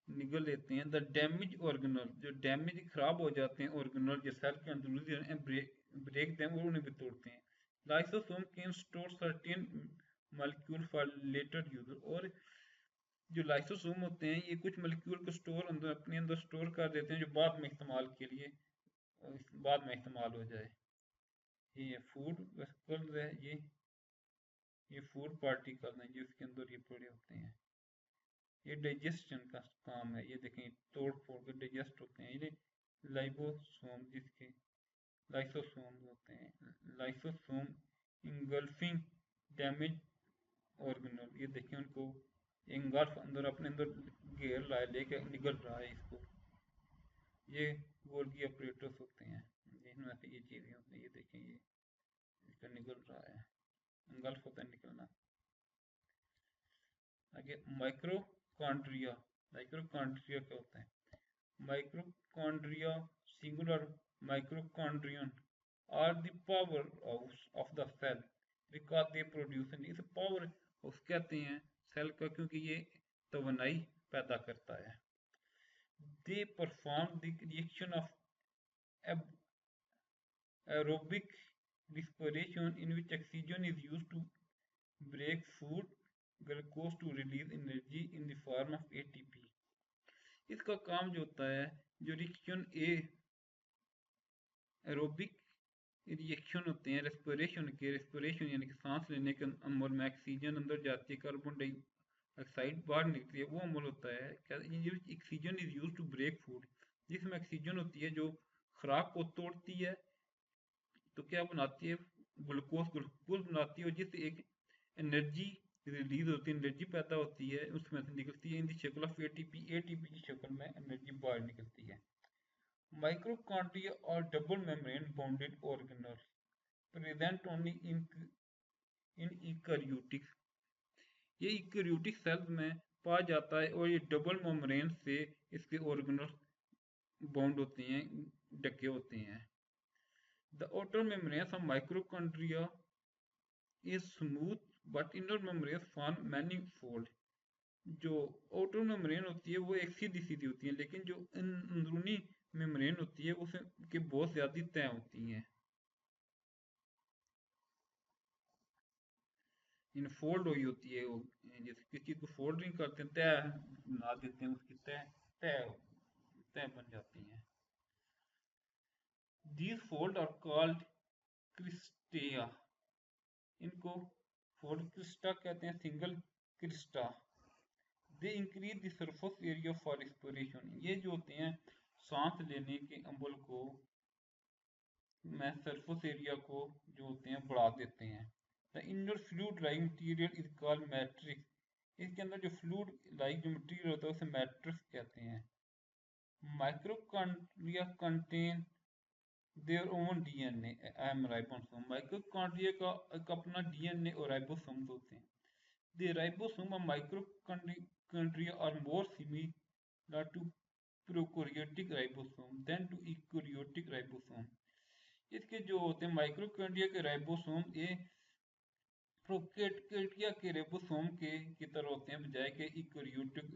निगल लेते हैं द डैमेज ऑर्गेनल, जो डैमेज खराब हो जाते हैं ऑर्गेनल जो सेल के अंदर, ब्रेक देम और उन्हें भी तोड़ते हैं। Lysosome can store certain molecule for later use, और जो लाइसोसोम होते हैं ये कुछ मॉलिक्यूल को स्टोर अंदर अपने अंदर स्टोर कर देते हैं जो बाद में इस्तेमाल के लिए बाद में इस्तेमाल हो जाए। ये फूड वेसिकल्स है, ये फूड पार्टिकल हैं जो इसके अंदर ये पड़े होते हैं, ये डाइजेशन का काम है, ये देखें तोड़ फोड़ के डाइजेस्ट होते हैं, ये लाइबोसोम जिसके लाइसोसोम होते हैं, लाइसोसोम इंगल्फिंग डैमेज ऑर्गेनल, ये देखें उनको इंगल्फ अंदर अपने अंदर घेर रहा है, लेके निगल रहा है इसको, ये गोल्गी ऑपरेटर्स होते हैं जिनमें से ये चीज़ें होती हैं, ये देखें ये इसका निगल रहा है, इंगल्फ होता है निकलना। आगे माइक्रोकॉन्ड्रिया, माइक्रोकॉन्ड्रिया क्या होता है? Mitochondria, singular mitochondrion, are the powerhouse of the cell because they produce, इसे पावर हाउस कहते हैं सेल का क्योंकि ये तवानाई पैदा करता है। They perform the reaction of aerobic respiration in which oxygen is used to break food glucose to release energy in the form of ATP। इसका काम जो होता है, जो रिएक्शन एरोबिक रिएक्शन होते हैं रेस्पिरेशन के, रेस्पिरेशन यानी कि सांस लेने के अमल में ऑक्सीजन अंदर जाती है, कार्बन डाइऑक्साइड बाहर निकलती है, वो अमल होता है क्या, oxygen is use to break food, जिसमें ऑक्सीजन होती है जो खुराक को तोड़ती है, तो क्या बनाती है, ग्लूकोज बनाती है, और जिससे एक एनर्जी रिलीज होती है, एनर्जी पैदा होती है, उसमें से निकलती है इन द शक्ल ऑफ एटीपी, एटीपी की शक्ल में एनर्जी बाहर निकलती है। माइक्रोकॉन्ड्रिया और double membrane bounded organelle present only in eukaryotic, ये यूकैरियोटिक सेल्स में पाया जाता है, और ये डबल मेम्ब्रेन से इसके ऑर्गेनल बाउंड होते हैं, ढके होते हैं। The outer membrane of माइक्रोकॉन्ड्रिया is smooth but inner membrane form many fold, जो आउटर मेम्ब्रेन होती है वो एक सीधी सीधी होती है, लेकिन जो अंदरूनी मेम्ब्रेन होती है उसके बहुत ज़्यादा तय होती हैं, इन फोल्ड हुई होती है वो, जैसे किसी चीज़ को फोल्ड नहीं करते हैं, तय बना देते हैं, उसकी तय तय तय बन जाती हैं। दीज फोल्ड आर कॉल्ड क्रिस्टेया, इनको फोल्ड क्रिस्टा कहते हैं, single Crysta. They increase the surface area for respiration, ये जो होते हैं सांस लेने के अम्ल को में सरफेस एरिया को जो होते हैं बढ़ा देते हैं। The inner fluid like material is called matrix, इसके अंदर जो फ्लूइड लाइक जो मटीरियल होता है उसे मैट्रिक्स कहते हैं। Mitochondria contain their own DNA and ribosome. Mitochondria का एक अपना डीएनए और राइबोसोम्स होते हैं। The ribosome of mitochondria are more similar to prokaryotic ribosome than to eukaryotic ribosome. इसके जो होते हैं माइटोकॉन्ड्रिया के राइबोसोम, ये प्रोकैरियोटिया के राइबोसोम के की तरह होते हैं बजाय के यूकेरियोटिक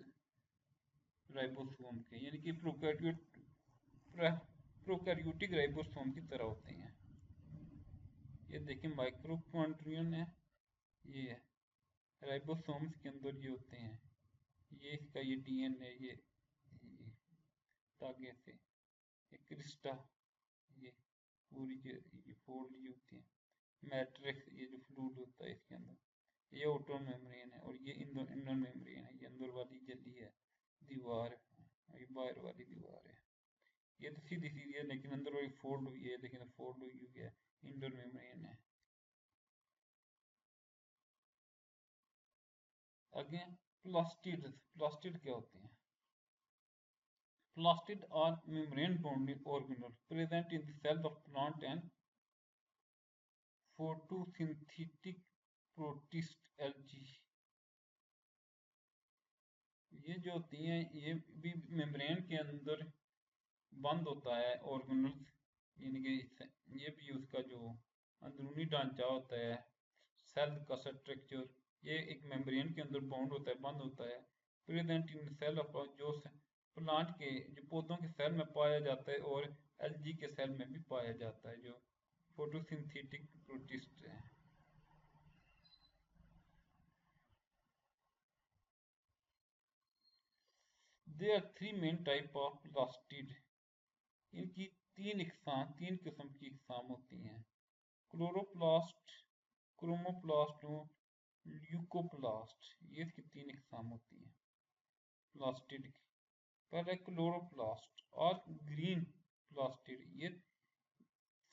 राइबोसोम के, यानी कि प्रोकैरियोटिक राइबोसोम की तरह होते हैं। ये देखिए माइटोकॉन्ड्रियन है, ये है राइबोसोम्स के अंदर ये होते हैं, ये इसका ये डीएनए, ये तागे से ये क्रिस्टा, ये पूरी ये फोल्ड ये होती है, मैट्रिक्स ये जो फ्लूइड होता है इसके अंदर, ये आउटर मेम्ब्रेन है और ये इनर मेम्ब्रेन है, ये अंदर वाली जली है दीवार, ये बाहर वाली दीवार है। ये तो सीधी सीधी है लेकिन अंदर वाली फोल्ड हुई है, लेकिन फोल्ड हुई है, इनर मेम्ब्रेन है। आगे प्लास्टिड, प्लास्टिड क्या होते हैं? Plastid are membrane-bound organelles present in the cells of plant and photosynthetic protist algae। ये जो होती हैं ये भी मेम्ब्रेन के अंदर बंद होता है ऑर्गेनल्स, यानी कि ये भी उसका जो अंदरूनी ढांचा होता है, सेल का स्ट्रक्चर, ये एक मेम्ब्रेन के अंदर बाउंड होता है, बंद होता है। प्रेजेंट इन सेल ऑफ जो प्लांट के जो पौधों के सेल में पाया जाता है और एल्गी के सेल में भी पाया जाता है, जो फोटोसिंथेटिक प्रोटिस्ट है। There are three main type of plastid। इनकी तीन किस्म की इकसाम होती हैं, क्लोरोप्लास्ट, क्रोमोप्लास्ट और ल्यूकोप्लास्ट। ये इसकी तीन इकसाम होती हैं प्लास्टिड की। पहले क्लोरोप्लास्ट और ग्रीन प्लास्टिड, ये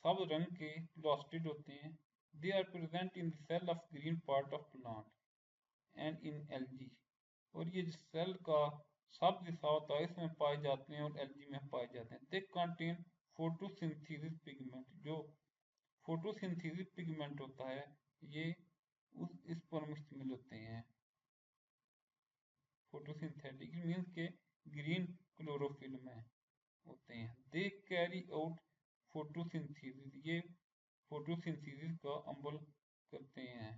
सब रंग के प्लास्टिड होते हैं। They are present in the cell of green part of plant and in algae. और ये सेल का सब्ज हिस्सा होता है इसमें पाए जाते हैं और एल्गी में पाए जाते हैं। They contain photosynthesis pigment. जो फोटोसिंथेसिस पिगमेंट होता है ये इस पर मुश्तमिल होते हैं। फोटोसिंथेटिक मीन्स के ग्रीन क्लोरोफिल में होते हैं। दे कैरी आउट फोटोसिंथेसिस, ये फोटोसिंथेसिस का अमल करते हैं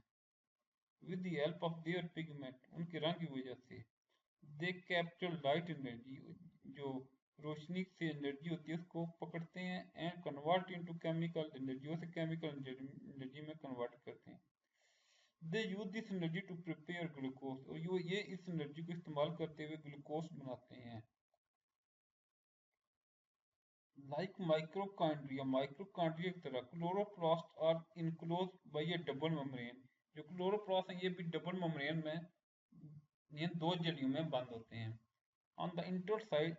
with the help of their pigment, उनके रंग की वजह से। दे कैप्चर लाइट एनर्जी, जो रोशनी से एनर्जी होती है उसको पकड़ते हैं, and convert into chemical energy, उसे केमिकल एनर्जी में कन्वर्ट करते हैं। They use this energy to prepare glucose, और ये इस एनर्जी को इस्तेमाल करते हुए ग्लूकोज बनाते हैं। लाइक माइक्रोकांड्रिया, माइक्रोकांड्रिया की तरह chloroplast are enclose by a double membrane. जो क्लोरोप्लास्ट है ये भी डबल मेम्ब्रेन में, ये दो जलियों में बंद होते हैं। On the inter side,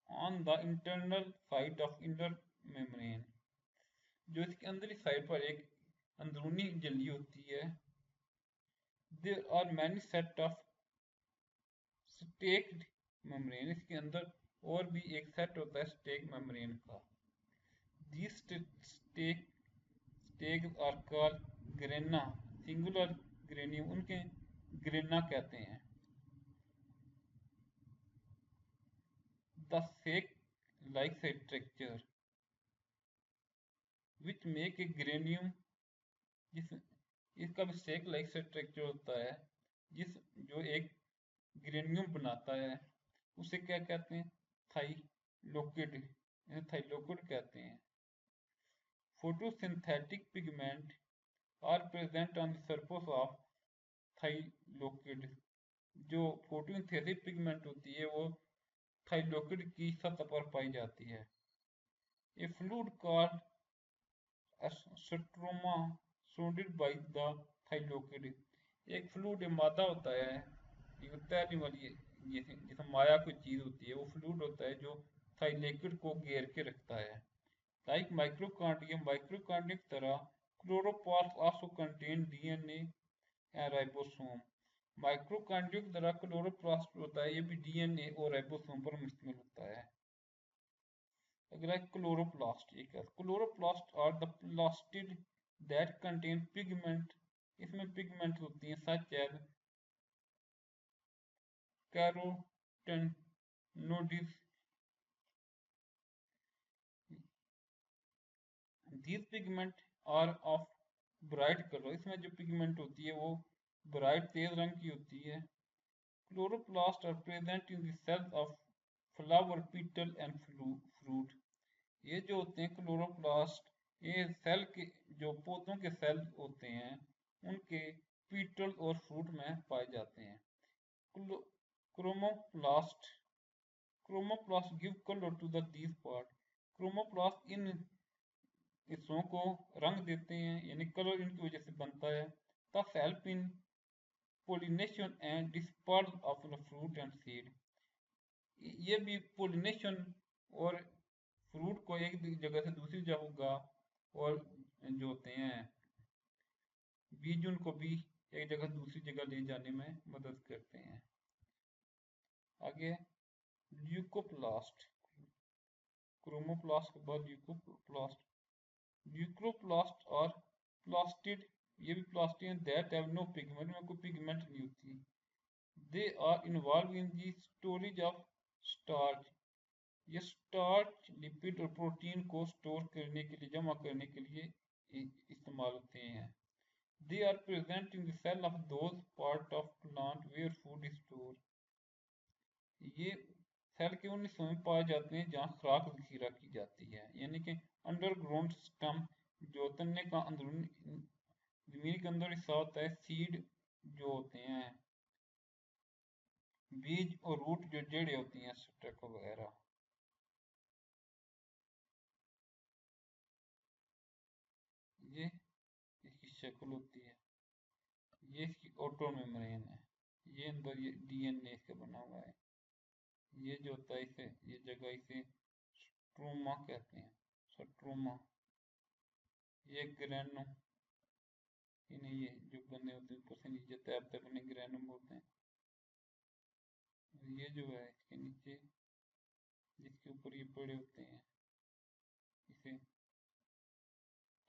on the internal side of inner membrane, जो इसके अंदर साइड पर एक अंदरूनी झिल्ली होती है। There are many set of stacked membrane, इसके अंदर और भी एक सेट होता है स्टेक मेम्ब्रेन का। These stakes are called grana, singular granum, उनके ग्रेना कहते हैं। The sac like structure which make a granium, जिस इसका भी सेक लाइक स्ट्रक्चर होता है जिस जो एक ग्रेनियम बनाता है, उसे क्या कहते हैं? थाइलोकिड, थाइलोकिड कहते हैं। Photosynthetic pigment are present on the surface of thylakoid. जो फोटोसिंथेटिक पिगमेंट होती है वो थाइलोकिड की सतह पर पाई जाती है। A fluid called stroma surrounded by the thylakoid, एक फ्लूइड मादा होता है, ये तैरने वाली जैसे माया कोई चीज होती है, वो फ्लूइड होता है जो थाइलोकिड को घेर के रखता है। लाइक माइक्रोकांडियम, माइक्रोकांडियम की तरह chloroplast also contain DNA and ribosome. माइक्रोकांडियम की तरह क्लोरोप्लास्ट होता है, ये भी डीएनए और राइबोसोम पर मुश्तमिल होता है। अगला है क्लोरोप्लास्ट। ये क्या? Chloroplast are the plastid that contain pigment. इसमें पिगमेंट होती हैं such as carotenoids. These pigment are of bright color। इसमें जो पिगमेंट होती है वो ब्राइट तेज रंग की होती है। Chloroplast are present in the cells of flower, petal and fruit. ये जो होते हैं क्लोरोप्लास्ट, ये सेल के जो पौधों के सेल होते हैं उनके पीटल और फ्रूट में पाए जाते हैं। Chromoplast chromoplast give colour to the these part. Chromoplast इन हिस्सों को रंग देते हैं, यानी कलर इनकी वजह से बनता है। The help in pollination and disperse of the fruit and seed. ये भी पोलिनेशन और फ्रूट को एक जगह से दूसरी जगह, और जो होते हैं बीज, उनको भी एक जगह दूसरी जगह ले जाने में मदद करते हैं। आगे ल्यूकोप्लास्ट। क्रोमोप्लास्ट के बाद ल्यूकोप्लास्ट। ल्यूकोप्लास्ट और प्लास्टिड, ये भी प्लास्टिड हैं, दैट हैव नो पिगमेंट, में कोई पिगमेंट नहीं होती। They are involve in the storage of starch. ये स्टार्च, लिपिड और प्रोटीन को स्टोर करने के लिए, जमा करने के लिए इस्तेमाल होते हैं। They are present in the cell of those part of plant where food is store. ये सेल के उन हिस्सों में पाए जाते हैं जहाँ खुराक जखीरा की जाती है, यानी कि अंडरग्राउंड सिस्टम, जो तन्ने का अंदरूनी जमीन के अंदर हिस्सा होता है। सीड जो होते हैं बीज, और रूट जो जड़ें होती हैं स्टैक वगैरह। ये इसकी शक्ल होती है, ये इसकी ऑटो मेम्ब्रेन है, ये अंदर ये डीएनए इसका बना हुआ है। ये जो होता है इसे, ये जगह इसे स्ट्रोमा कहते हैं, स्ट्रोमा। ये ग्रेनो, इन्हें ये जो बने होते हैं ऊपर से नीचे तैब तक बने, ग्रेनो बोलते हैं। ये जो है इसके नीचे, जिसके ऊपर ये पड़े होते हैं, इसे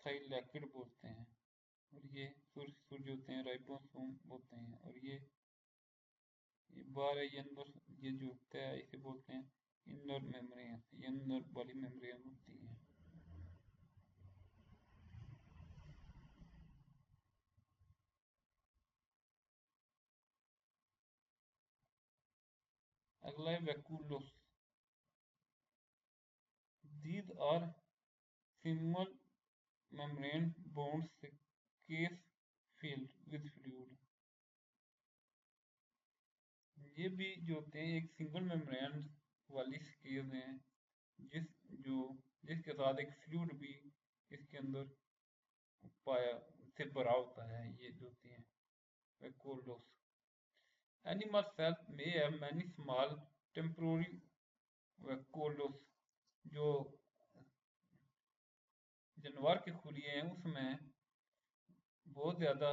थाइलैकिड बोलते हैं। और ये सूर्य होते हैं, राइबोसोम बोलते हैं। और ये बार है, ये अंदर ये जो होता है इसे बोलते हैं इनर मेम्ब्रेन। ये अंदर वाली मेम्ब्रेन होती है। अगला है वैक्यूलोस। These are simple membrane bonds case filled with fluid। ये भी जो होते हैं एक सिंगल मेम्ब्रेन वाली स्केल हैं, जिसके साथ एक फ्लूइड भी इसके अंदर पाया से भरा होता है। ये जो होती हैं वैक्यूलोस। Animal cells may have many small temporary वैक्यूलोस। जो जानवर के खुलिए हैं उसमें बहुत ज़्यादा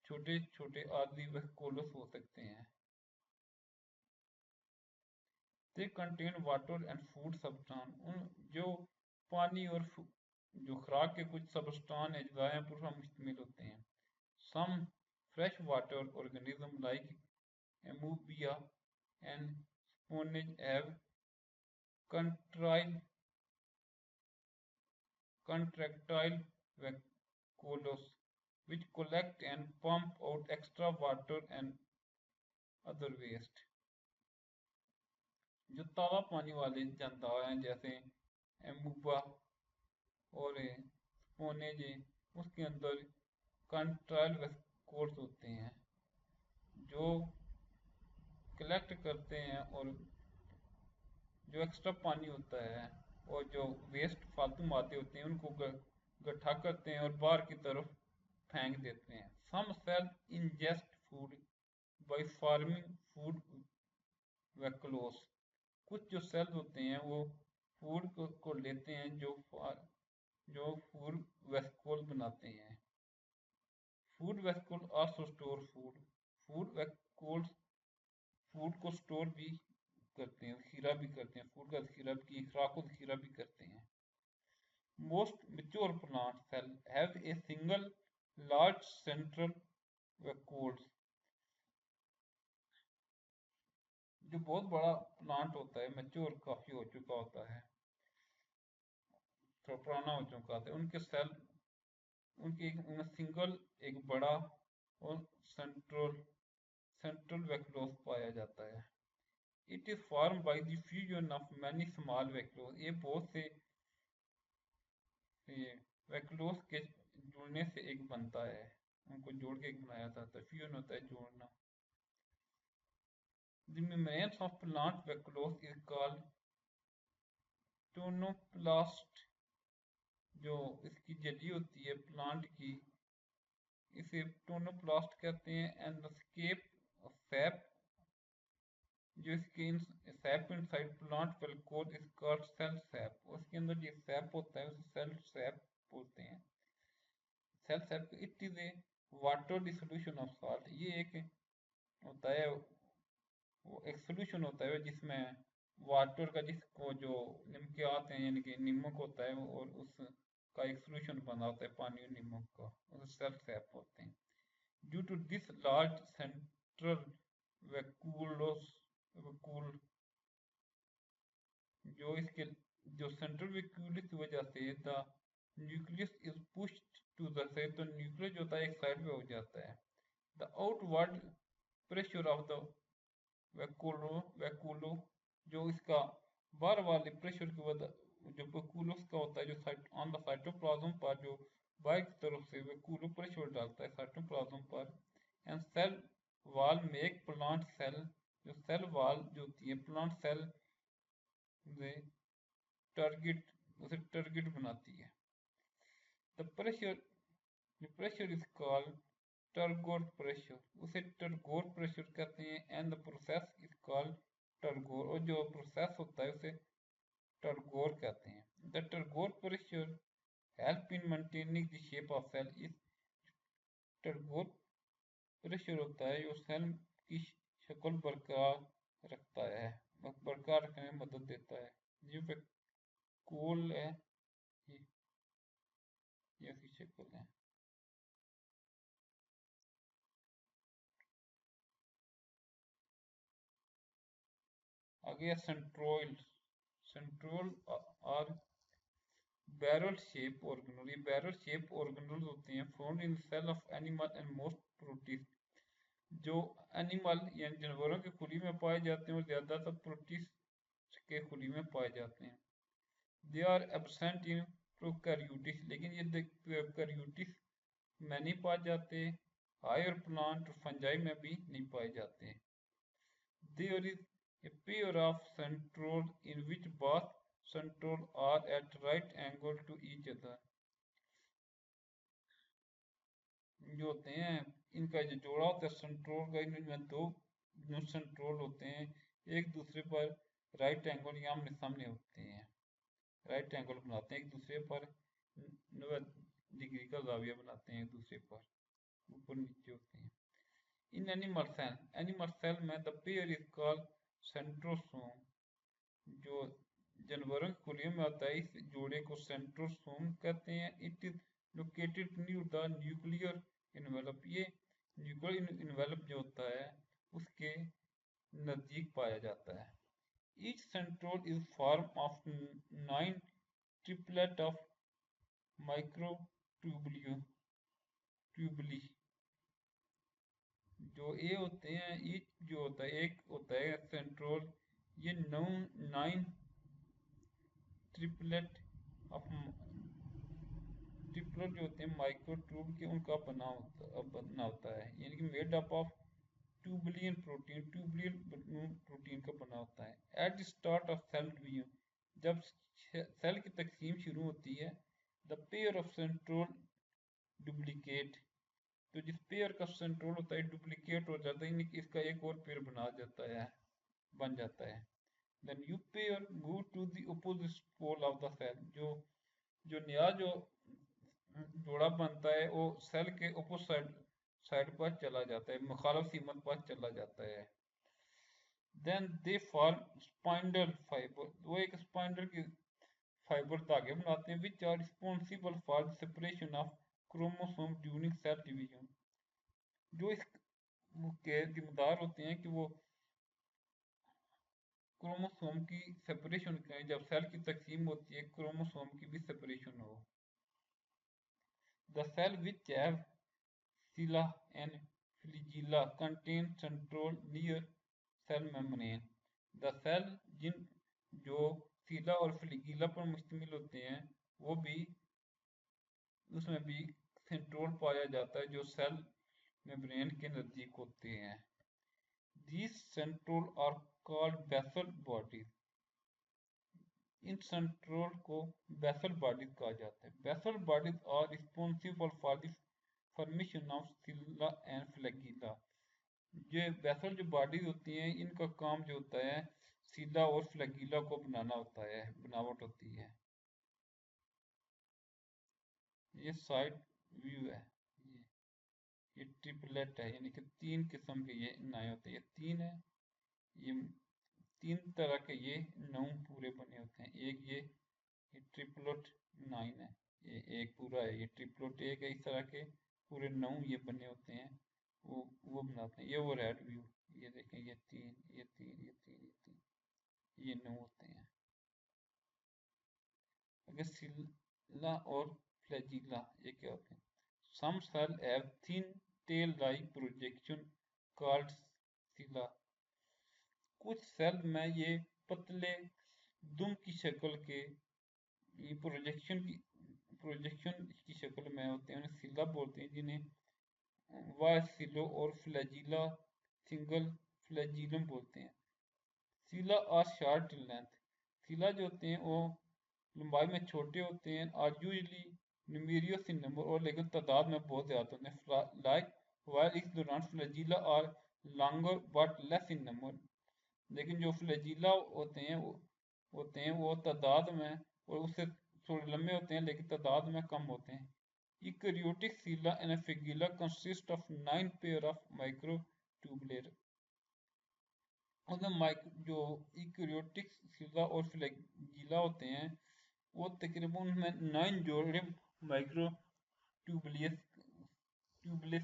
छोटे छोटे आदि वैक्यूलोस हो सकते हैं। They contain water and food substance. उन जो पानी और जो खुराक के कुछ सब्सटेंस अज्जाएं पर मुश्तमिल होते हैं। Some fresh water organism like amoeba and sponges have contractile vacuoles which collect and pump out extra water and other waste। जो ताज़ा पानी वाले जानदार हैं जैसे एमूबा और स्पोनेज, उसके अंदर कंट्राइल वैक्यूल्स होते हैं जो कलेक्ट करते हैं, और जो एक्स्ट्रा पानी होता है और जो वेस्ट फालतू मादे होते हैं उनको इकट्ठा करते हैं और बाहर की तरफ फेंक देते हैं। Some cell ingest food by forming food vacuoles. कुछ जो सेल्स होते हैं वो फूड को लेते हैं जो फूड वैक्यूल बनाते हैं। Food vacuole also store food. Food vacuoles food को स्टोर भी करते हैं, ज़ख़ीरा भी करते हैं, फूड का ज़ख़ीरा भी, खुराक को ज़ख़ीरा भी करते हैं। Most mature plant cell have a single large central vacuole। जो बहुत बड़ा प्लांट होता है, मैच्योर काफी हो चुका होता है, थोड़ा पुराना हो चुका होता है, उनके सेल, उनके एक सिंगल एक बड़ा और सेंट्रल वैक्यूलोस पाया जाता है। It is form by the fusion of many small vacuoles. ये बहुत से वैक्यूलोस के जुड़ने से एक बनता है, उनको जोड़ के एक बनाया जाता है, फ्यूजन होता है जोड़ना। The membranes of plant vacuoles is called tonoplast. जो इसकी जड़ी होती है प्लांट की, इसे टोनोप्लास्ट कहते हैं। एंड द सैप, जो इसके sap inside plant vacuole is called cell sap. उसके अंदर जो सैप होता है उसे सेल सैप बोलते हैं। Cell sap, it is a water the solution of salt. ये एक होता है, वो एक सोल्यूशन होता है जिसमें वाटर का, जिसको जो नमकियात हैं यानी कि नमक होता है, और उसका एक सोल्यूशन बना होता है पानी और नमक का, उसे सेल सैप बोलते हैं। Due to this large central vacuole, जो इसके जो सेंट्रल वैक्यूल की वजह से the nucleus is pushed to the side, तो न्यूक्लियस जो होता है एक साइड पे हो जाता है। The outward pressure of the vacuole, जो इसका बार वाले प्रेशर की वजह, जो वैक्यूलोस का होता है, जो ऑन द साइटोप्लाज्म पर जो बाहर की तरफ से वैक्यूलो प्रेशर डालता है साइटोप्लाज्म पर। And cell wall make plant cell, जो सेल वॉल जो होती है प्लांट सेल टारगेट, उसे टारगेट बनाती है। The pressure is called turgor pressure, उसे टर्गोर प्रेशर कहते हैं। And the process is called turgor, और जो प्रोसेस होता है उसे टर्गोर कहते हैं। The turgor pressure help in maintaining the shape of cell. इस टर्गोर प्रेशर होता है जो सेल की शक्ल बरकरार रखता है, बरकरार रखने में मदद देता है। ये वैक्यूल है, ये इसकी शक्ल है। आगे सेंट्रोइड, सेंट्रोल और बैरल शेप ऑर्गेनल। ये बैरल शेप ऑर्गेनल होते हैं found in cell of animal and most protist, जो एनिमल यानी जानवरों के खुली में पाए जाते हैं और ज़्यादातर प्रोटिस्ट के खुली में पाए जाते हैं। दे आर एब्सेंट इन प्रोकैरियोटिस, लेकिन ये प्रोकैरियोटिस में नहीं पाए जाते। हायर प्लांट फंजाई में भी नहीं पाए जाते। There is a pair of centroles in which both centroles are at right angle to each other। जो होते हैं इनका जो जोड़ा होता है सेंट्रोल का, इनमें दो जो सेंट्रोल होते हैं एक दूसरे पर राइट एंगल या आमने सामने होते हैं, राइट एंगल बनाते हैं एक दूसरे पर, 90 डिग्री का जाविया बनाते हैं एक दूसरे पर, ऊपर नीचे होते हैं। इन एनिमल सेल में the pair is called centrosome. जो जानवरों की खुलियों में आता है इस जोड़े को सेंट्रोसोम कहते हैं। It is located near the nuclear envelope. ये न्यूक्लियर इन्वेलप जो होता है उसके नजदीक पाया जाता है। Each centriole is form of 9 triplet of microtubule. जो ये होते हैं, ईच जो होता है एक होता है सेंट्रोल, ये 9 ट्रिपलेट ऑफ ट्रिपलेट जो होते हैं माइक्रोट्यूब के, उनका बना होता है, यानी कि made up of tubulin protein का बना होता है। At the start of cell division, जब सेल की तकसीम शुरू होती है, the pair of centriole duplicate, तो जिस पेयर का सेंट्रोल होता है डुप्लीकेट हो जाता है, यानी कि इसका एक और पेयर बन जाता है। Then you pair move to the opposite pole of the cell। जो नया जो जोड़ा बनता है वो सेल के अपोजिट साइड पर चला जाता है, मुखालिफ सीमत पर चला जाता है। Then they form spindle fiber, वो एक स्पाइंडल की फाइबर धागे बनाते हैं, which are responsible for the separation of chromosome during cell division, जो इसके जिम्मेदार होते हैं कि वो क्रोमोसोम की सेपरेशन करें, जब सेल की तकसीम होती है क्रोमोसोम की भी सेपरेशन हो। The cell which have cilia and flagella contain control near cell membrane, the cell जिन जो सिला और फ्लैजिला पर मुश्तमिल होते हैं वो भी उसमें भी सेंट्रोल पाया जाता है जो सेल मेम्ब्रेन के नज़दीक होते हैं। These centroles are called basal bodies. इन सेंट्रोल को बेसल बॉडीज कहा जाता है। Basal bodies are responsible for the formation of cilia and flagella. ये बेसल जो बॉडीज होती हैं इनका काम जो होता है सिला और फ्लैजिला को बनाना होता है, बनावट होती है। ये साइड व्यू है, ये ट्रिपलेट है, यानी कि 3 किस्म के ये नाए होते हैं। ये 3 है, ये 3 तरह के ये 9 पूरे बने होते हैं। एक ये ट्रिपलेट 9 है, ये एक पूरा है, ये ट्रिपलेट एक है। इस तरह के पूरे 9 ये बने होते हैं, वो बनाते हैं। ये वो रेड व्यू, ये देखें, ये 3 ये 3 ये 3 ये 3 ये 9 होते हैं। अगर सिला और फ्लैजिला ये क्या होते हैं? Some cells have thin tail-like projection called sila. कुछ सेल में ये पतले दुम की शक्ल के प्रोजेक्शन की शक्ल में होते हैं, उन्हें सिला बोलते हैं, जिन्हें वासिलो और फ्लैजिला सिंगल फ्लैजिलम बोलते हैं। सिला आर शॉर्ट इन लेंथ, सिला जो होते हैं वो लंबाई में छोटे होते हैं, और यूजली न्यूमेरियस इन नंबर, और लेकिन तादाद में बहुत ज़्यादा होते हैं। लाइक वाइल इस दौरान flagella are longer but less in number, लेकिन जो फ्लैजिला होते हैं वो तादाद में और उससे थोड़े लंबे होते हैं लेकिन तादाद में कम होते हैं। Eukaryotic cilia and flagella consist of 9 pair of microtubular. जो यूकेरियोटिक सिला और फ्लैजिला होते हैं वो तकरीबन उनमें 9 जोड़े माइक्रोट्यूबुलेस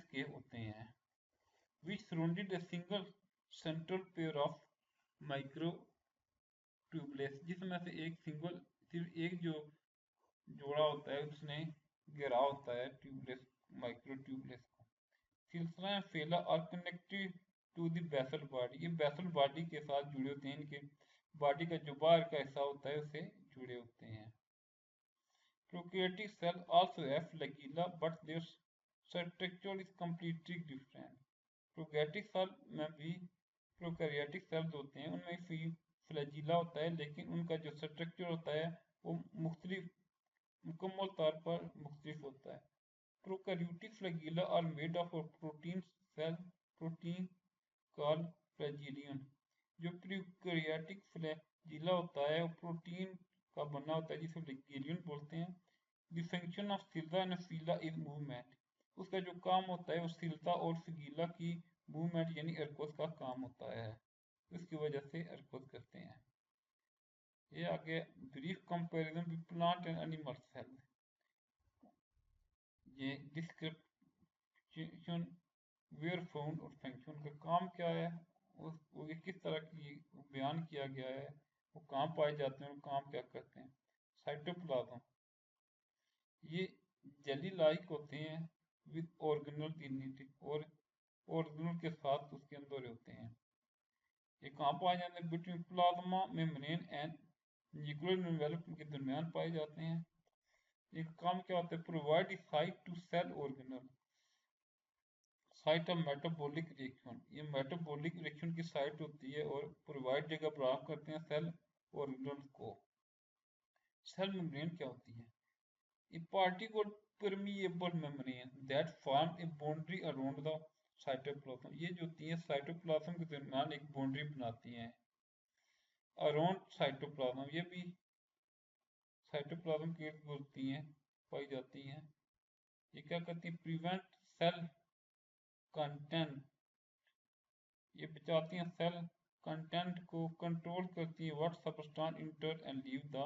के होते हैं, which surrounded a single central pair of माइक्रोट्यूबुलेस, जिसमें से एक सिंगल सिर्फ एक जो जोड़ा होता है उसने घेरा होता है ट्यूबलेस माइक्रोट्यूबुलेस को। Cilia and flagella are connected to the basal body, ये बेसल बॉडी के साथ जुड़े होते हैं, इनके बॉडी का जो बाहर का हिस्सा होता है उससे जुड़े होते हैं। Prokaryotic cell also have flagella but their structure is completely different. Prokaryotic cell में भी प्रोकैरियोटिक सेल्स होते हैं, उनमें भी फ्लैजिला होता है, लेकिन उनका जो स्ट्रक्चर होता है वो मुकम्मल तौर पर मुख्तलिफ होता है। Prokaryotic flagella are made of protein cell protein called flagellin. जो प्रोकैरियोटिक फ्लैजिला होता है वो प्रोटीन का बना होता है जिसे फ्लैजिलियन बोलते हैं। The function of cilia and फीला is movement, उसका जो काम होता है वो सिलता और फिगीला की मूवमेंट यानी हरकत का काम होता है, उसकी वजह से हरकत करते हैं। ये आगे brief comparison with plant and animal cell, ये डिस्क्रिप्शन वेयर फाउंड और फंक्शन का काम क्या है, वो किस तरह की बयान किया गया है, वो कहाँ पाए जाते हैं और काम क्या करते हैं। साइटोप्लाज्म, ये जेली लाइक होते हैं विद ऑर्गेनल यूनिटी, और ऑर्गेनल के साथ उसके अंदर होते हैं। ये कहाँ पाए जाते हैं? Between plasma membrane and nuclear envelope के दरमियान पाए जाते हैं। एक काम क्या होता है? Provide site to cell organelle, site of metabolic reaction, ये मेटाबॉलिक रिएक्शन की साइट होती है और प्रोवाइड जगह बराबर करते हैं सेल ऑर्गेनल को। सेल मेम्ब्रेन क्या होती है? A particle permeable membrane that form a boundary around the cytoplasm, ये जो होती है साइटोप्लाज्म के दरमियान एक बाउंड्री बनाती हैं अराउंड साइटोप्लाज्म, ये भी साइटोप्लाज्म के इर्द होती हैं, पाई जाती हैं। ये क्या करती है? प्रिवेंट सेल कंटेंट, ये बचाती हैं सेल कंटेंट को कंट्रोल करती है, what substance enter and leave the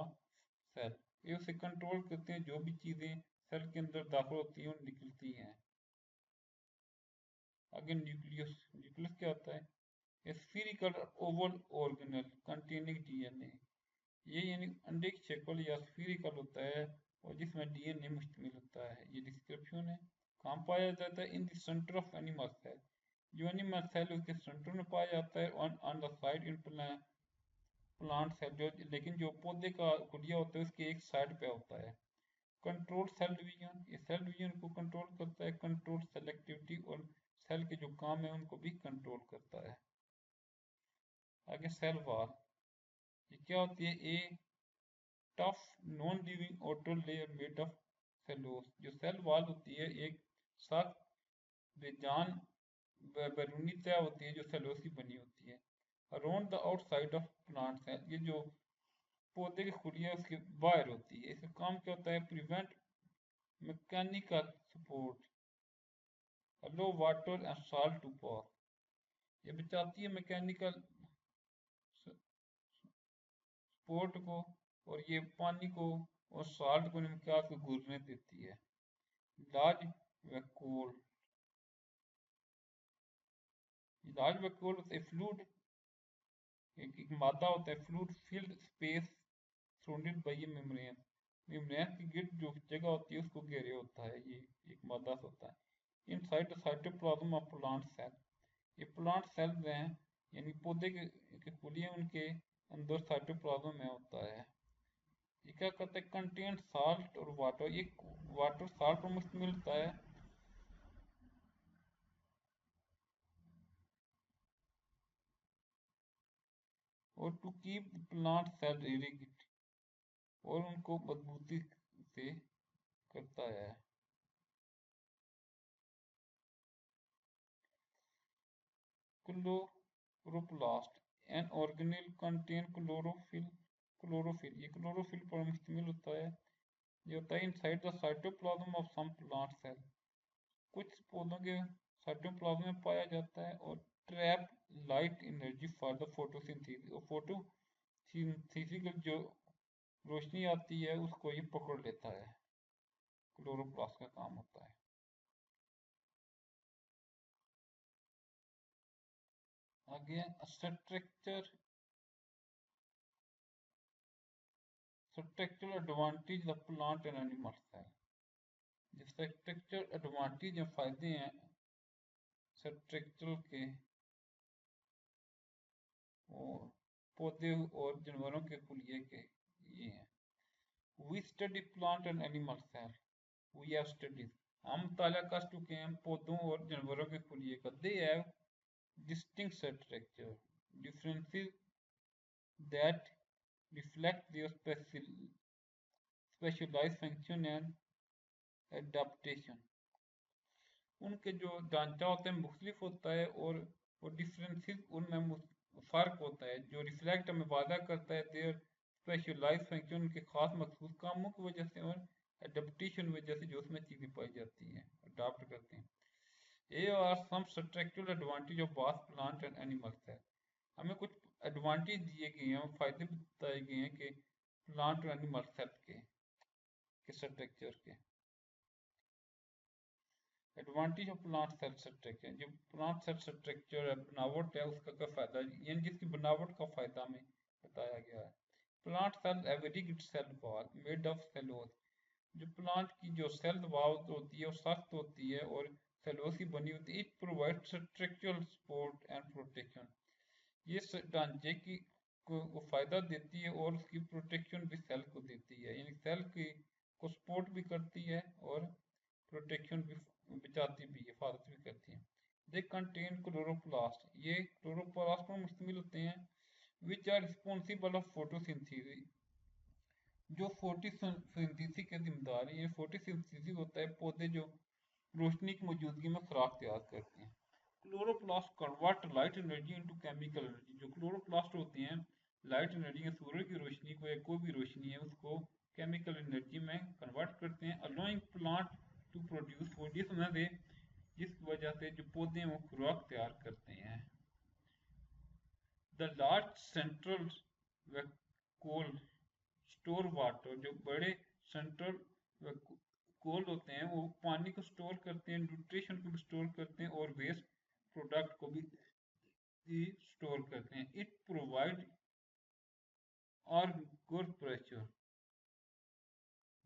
cell. ये उसे कंट्रोल करते हैं, जो भी चीजें सेल के अंदर दाखिल होती हैं और निकलती हैं। आगे न्यूक्लियस। न्यूक्लियस क्या होता है? ए स्फीरिकल ओवल ऑर्गेनल कंटेनिंग डीएनए। ये यानी अंडे की शक्ल या स्फीरिकल होता है और जिसमें डीएनए मुश्तमिल होता है। ये डिस्क्रिप्शन है। कहाँ पाया जाता है? In the centre of animal cell. जो एनिमल सेल उसके सेंटर में पाया जाता है, on the side in plant cell. जो लेकिन जो पौधे का खुलिया होता है उसके एक साइड पे होता है। Control cell division. ये सेल डिवीजन को कंट्रोल करता है। कंट्रोल सेलेक्टिविटी और सेल के जो काम है उनको भी कंट्रोल करता है। आगे सेल वॉल। ये क्या होती है? ए tough non living outer layer made of cellulose. जो सेल वॉल होती है एक सख्त बेजान बैरूनी तह होती है जो सेलुलोज की बनी होती है। Around the outside of plant cell. ये जो पौधे की खुलिया है उसके बाहर होती है। इसका काम क्या होता है? Prevent mechanical support, allow water and salt to pass. ये बचाती है मैकेनिकल सपोर्ट को और ये पानी को और सॉल्ट को निकास को गुजरने देती है। Large vacuole. लार्ज वैक्यूल होता है फ्लूइड, एक मादा होता है fluid filled space surrounded by A membrane. Membrane की गिर्द जो जगह होती है उसको घेरे होता है। ये एक मादा से होता है। Inside the cytoplasm of plant cell. ये प्लांट सेल हैं यानी पौधे के खुलिए उनके अंदर साइटोप्लाज्म में होता है। ये क्या करता है? कंटेन साल्ट और वाटर। ये वाटर साल्ट पर मुश्तमिल होता है। और to keep plant cell irrigate और उनको मजबूती से करता है। Chloroplast an organelle contain chlorophyll. Chlorophyll ये क्लोरोफिल पर मुश्तमिल होता है। ये होता है inside the cytoplasm of some plant cell. कुछ पौधों के साइटोप्लाज्म में पाया जाता है और trap light energy for the photosynthesis. और फोटोसिंथेसिस की जो रोशनी आती है उसको ये पकड़ लेता है। क्लोरोप्लास्ट का काम होता है। आगे structure structural advantage of plant and animal cell. जिसका स्ट्रक्चर एडवांटेज या फायदे हैं स्ट्रक्चरल के और पौधे और जानवरों के खुलिए के ये हैं। We study plant and animal cell. We have studies. हम मुताला कर चुके हैं पौधों और जानवरों के खुलिए का। They have distinct structure differences that reflect their specialized function and adaptation। उनके जो ढांचा होता है मुख्तलिफ होता है और डिफरेंसेस उनमें फ़र्क होता है जो रिफ्लेक्ट हमें वादा करता है देयर स्पेशलाइज फंक्शन उनके खास मखसूस कामों की वजह से और एडेप्टेशन वजह से जो उसमें चीज़ें पाई जाती हैं अडाप्ट करते हैं। ये are some structural advantage of both plant and animals है। हमें कुछ एडवांटेज दिए गए हैं और फायदे भी बताए गए हैं कि प्लांट और एनिमल सेल के स्ट्रक्चर के। Advantage of plant cell structure. जो प्लांट सेल स्ट्रक्चर है बनावट है उसका क्या फायदा है यानी जिसकी बनावट का फायदा हमें बताया गया है। प्लांट सेल है very good cell wall made of cellulose. जो प्लांट की जो सेल वॉल होती है वो सख्त होती है और सेलुलोज की बनी होती है। It provide structural support and protection. ये ढांचे की को फायदा देती है और उसकी प्रोटेक्शन भी सेल को देती है यानी सेल की को सपोर्ट भी करती है और प्रोटेक्शन भी बचाती भी है, हिफाजत भी करती है। They contain chloroplast. ये क्लोरोप्लास्ट पर मुश्तमिल होते हैं which are responsible of photosynthesis. जो फोटोसिंथेसिस के जिम्मेदार है। ये फोटोसिंथेसिस होता है पौधे जो रोशनी की मौजूदगी में खुराक तैयार करते हैं। Chloroplast convert light energy into chemical energy. जो क्लोरोप्लास्ट होते हैं लाइट एनर्जी या सूरज की रोशनी को या कोई भी रोशनी है उसको केमिकल एनर्जी में कन्वर्ट करते हैं allowing plant to produce food. जिस वजह से जो पौधे हैं वो खुराक तैयार करते हैं। The large central vacuole store water, जो बड़े सेंट्रल कोल होते हैं वो पानी को स्टोर करते हैं, न्यूट्रिशन को भी स्टोर करते हैं और वेस्ट प्रोडक्ट को भी स्टोर करते हैं। इट प्रोवाइड और good pressure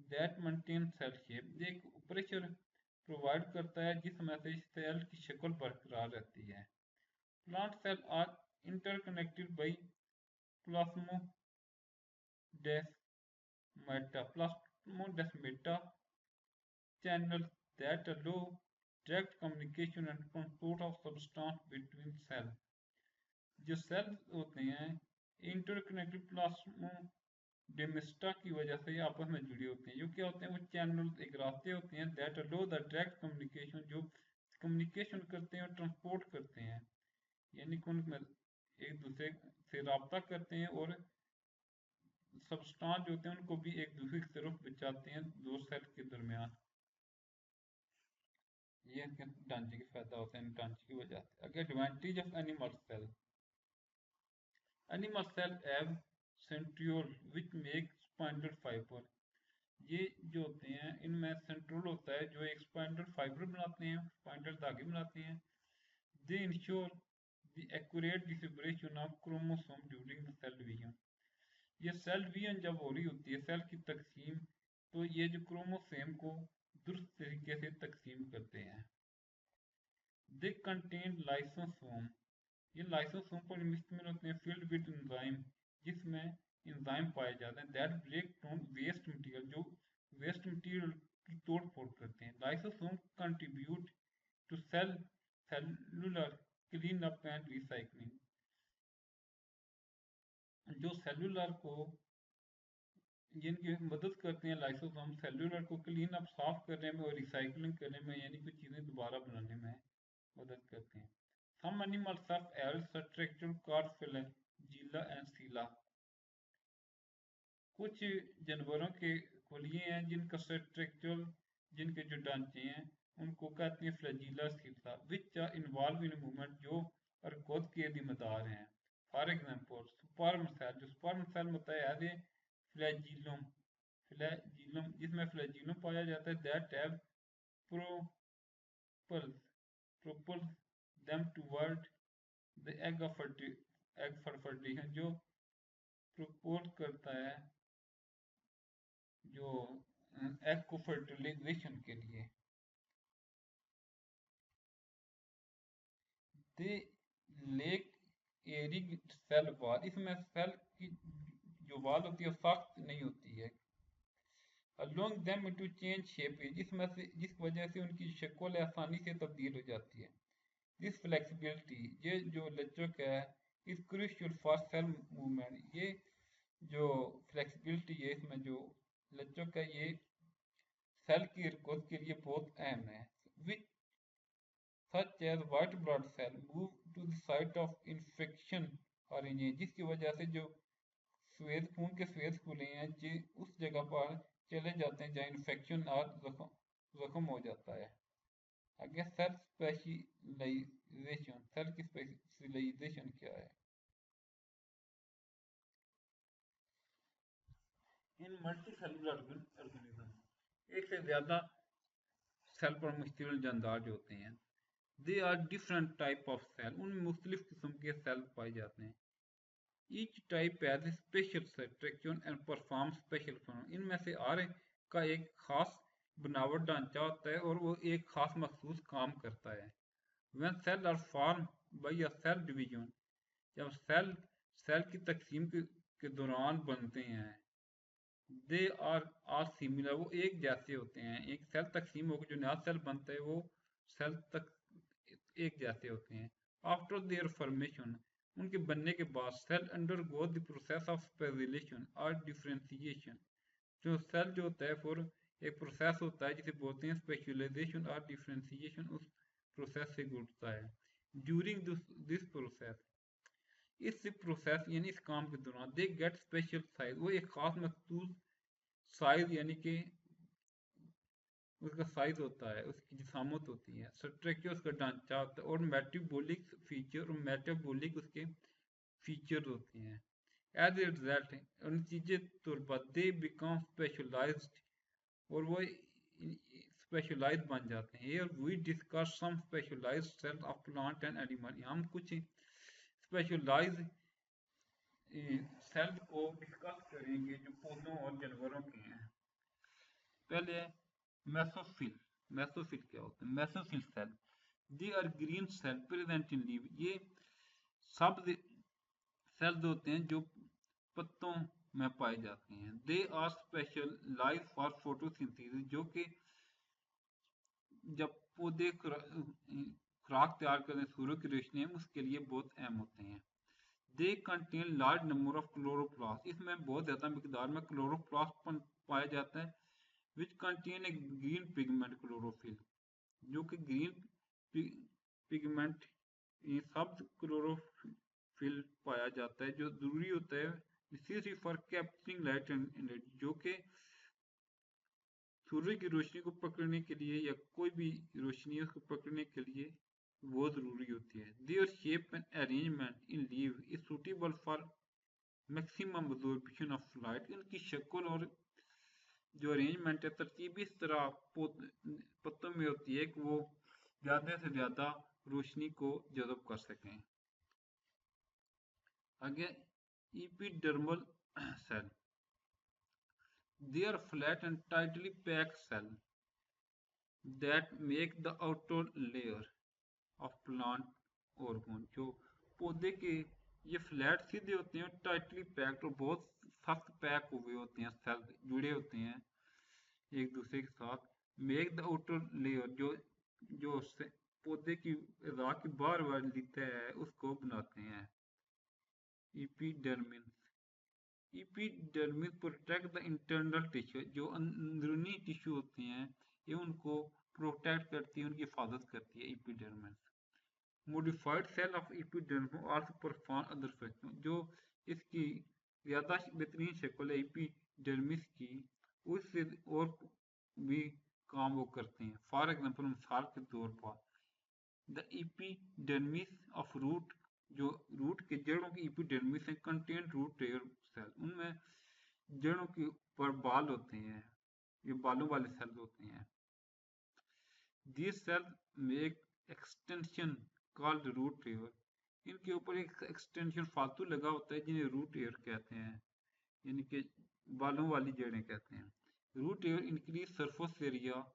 that maintain cell shape, एक प्रेशर प्रोवाइड करता है जिसमें से सेल की शक्ल बरकरार रहती है। Plant cell are interconnected by plasmodesmata channels that allow direct communication and transport of substance between cells। जो सेल्स होते हैं इंटरकनेक्टेड प्लाज्मोडेस्माटा की वजह से आपस में जुड़े होते हैं। जो क्या होते हैं, वो चैनल एक रास्ते होते हैं that allow the direct communication, जो कम्युनिकेशन करते हैं और ट्रांसपोर्ट करते हैं, यानी कि उनमें एक दूसरे से रब्ता करते हैं और सब्सटेंस जो होते हैं उनको भी एक दूसरे की तरफ बचाते हैं दो सेल के दरमियान। ये इनके ढांचे के फायदा होते हैं, ढांचे की वजह से। अगर advantage of animal cell, animal cell have centriole which make spindle fiber, ये जो होते हैं इनमें सेंट्रोल होता है जो एक स्पाइंडल फाइबर बनाते हैं, स्पाइंडल धागे बनाते हैं। They ensure the accurate distribution of chromosome during the cell division, ये सेल डिवीजन जब हो रही होती है, सेल की तकसीम, तो ये जो क्रोमोसोम को दुरुस्त तरीके से तकसीम करते हैं। दे कंटेन लाइसोसोम, ये लाइसोसोम पर मुश्तमिल होते हैं, फिल्ड विद एंजाइम, जिसमें एंजाइम पाए जाते हैं that break down waste material, जो वेस्ट मटेरियल की तोड़ फोड़ करते हैं। Lysosome contribute to cellular clean up and recycling, जो सेलुलर को जिनकी मदद करते हैं लाइसोसोम सेलुलर को क्लीन अप, साफ करने में और रिसाइकलिंग करने में, यानी कुछ चीज़ें दोबारा बनाने में मदद करते हैं। Some animals have aerial structure called flagella and cilia, कुछ जानवरों के खोलिए हैं जिनका स्ट्रक्चर, जिनके जो ढांचे हैं उनको कहते हैं flagella cilia, which are involve in movement, जो हरकत के जिम्मेदार हैं। फॉर एग्जांपल स्पर्म सेल, जो स्पर्म सेल होता है फ्लैजिलम, फ्लैजिलम जिसमें फ्लैजिलम पाया जाता है that have propels propels them toward the egg for fertilization, जो प्रोपोज करता है जो एग को फर्टिलाइजेशन के लिए। दे लेक एरिक सेल वॉल, इसमें सेल की जो वॉल होती है सख्त नहीं होती है। Allowing them to change shape, जिसमें से जिस वजह से उनकी शक्ल आसानी से तब्दील हो जाती है। दिस फ्लेक्सिबिलिटी, ये जो लचक है, is crucial for sale movement, ये जो फ्लेक्सिबिलिटी है इसमें जो लचक है ये सेल की हरकत के लिए बहुत अहम है। Which such as white blood cell move to the site of infection और इंजरी, जिसकी वजह से जो श्वेत खून के श्वेत खुले हैं जी उस जगह पर चले जाते हैं जहाँ इन्फेक्शन और जख्म हो जाता है। आगे सेल स्पेशलाइजेशन, सेल की स्पेशलाइजेशन क्या है? इन मल्टी सेलुलर ऑर्गेनिज्म, एक से ज़्यादा सेल पर मुश्तमिल जानदार जो होते हैं, they are different type of cell, उनमें मुख्तलिफ किस्म के सेल पाए जाते हैं। Each type has a special structure and perform special function, इनमें से हर का एक खास बनावट ढांचा होता है और वो एक खास मखसूस काम करता है। When cell are form by a cell division, जब सेल सेल की तकसीम के दौरान बनते हैं, दे आर सिमिलर, वो एक जैसे होते हैं। एक सेल तकसीम होकर जो नया सेल बनता है वो सेल तक एक जैसे होते हैं। आफ्टर देयर फॉर्मेशन, उनके बनने के बाद cell undergo the process of specialization और डिफरेंशिएशन, जो सेल जो होता है फिर एक प्रोसेस होता है जिसे बोलते हैं स्पेशलाइजेशन और डिफरेंशिएशन, उस प्रोसेस से गुजरता है। ड्यूरिंग दिस प्रोसेस, इस प्रोसेस यानी इस काम के दौरान दे गेट स्पेशल साइज, वो एक खास मखसूस साइज यानी कि उसका साइज होता है, उसकी जिसामत होती है, स्ट्रक्चर उसका ढांचा होता है और मेटाबॉलिक फीचर और मेटाबॉलिक उसके फीचर होते हैं। एज ए रिजल्ट नतीजे तौर पर दे बिकम स्पेशलाइज्ड, और वो स्पेशलाइज बन जाते हैं। Here we discuss some specialized cells of plant and animal। हम कुछ स्पेशलाइज सेल को डिस्कस करेंगे जो पौधों और जानवरों के हैं। पहले मेसोफिल। मेसोफिल क्या होता है? Mesophyll cell they are green cell present in leave. ये सब सेल्स होते हैं जो पत्तों में पाए जाते हैं। They are specialize for photosynthesis, जो कि जब पौधे खुराक तैयार करने सूर्य की रोशनी है उसके लिए बहुत अहम होते हैं। They contain large number of chloroplast, इसमें बहुत ज़्यादा मिकदार में क्लोरोप्लास्ट पाया जाता है। Which contain a green pigment chlorophyll, जो कि ग्रीन पिगमेंट ये सब क्लोरोफिल पाया जाता है जो जरूरी होता है विशेष for capturing light and energy, जो कि सूर्य की रोशनी को पकड़ने के लिए या कोई भी रोशनी है उसको पकड़ने के लिए वो जरूरी होती है। Their shape and arrangement in leave is suitable for maximum absorption of light. इनकी शक्ल और जो अरेंजमेंट है तरतीब इस तरह पत्तों में होती है कि वो ज़्यादा से ज़्यादा रोशनी को जज़ब कर सकें। आगे epidermal cell, they are flat and tightly packed cell that make the outer layer of plant organ। जो पौधे के ये फ्लैट सीधे होते हैं, टाइटली पैक्ड और बहुत सख्त पैक हुए होते हैं, सेल जुड़े होते हैं एक दूसरे के साथ। मेक द आउटर लेयर, जो पौधे की रॉ की बाहर वाली सतह है उसको बनाते हैं। Epidermis, epidermis protect the internal tissue, जो अंदरूनी टिश्यू होते हैं ये उनको प्रोटेक्ट करती है, उनकी हिफाजत करती है epidermis. Modified cell of epidermis also perform other function, जो इसकी ज़्यादा बेहतरीन शक्ल है एपिडर्मिस की, उससे और भी काम वो करते हैं। फॉर एग्जांपल मिसाल के तौर पर द एपिडर्मिस ऑफ रूट, जो रूट के जड़ों की एपिडर्मिस है, कंटेन रूट हेयर सेल, उनमें जड़ों के ऊपर बाल होते हैं, ये बालों वाले सेल होते हैं। This cell make extension called root hair, इनके ऊपर एक एक्सटेंशन फालतू लगा होता है जिन्हें रूट हेयर कहते हैं, यानी कि बालों वाली जड़ें कहते हैं। Root hair increase surface area,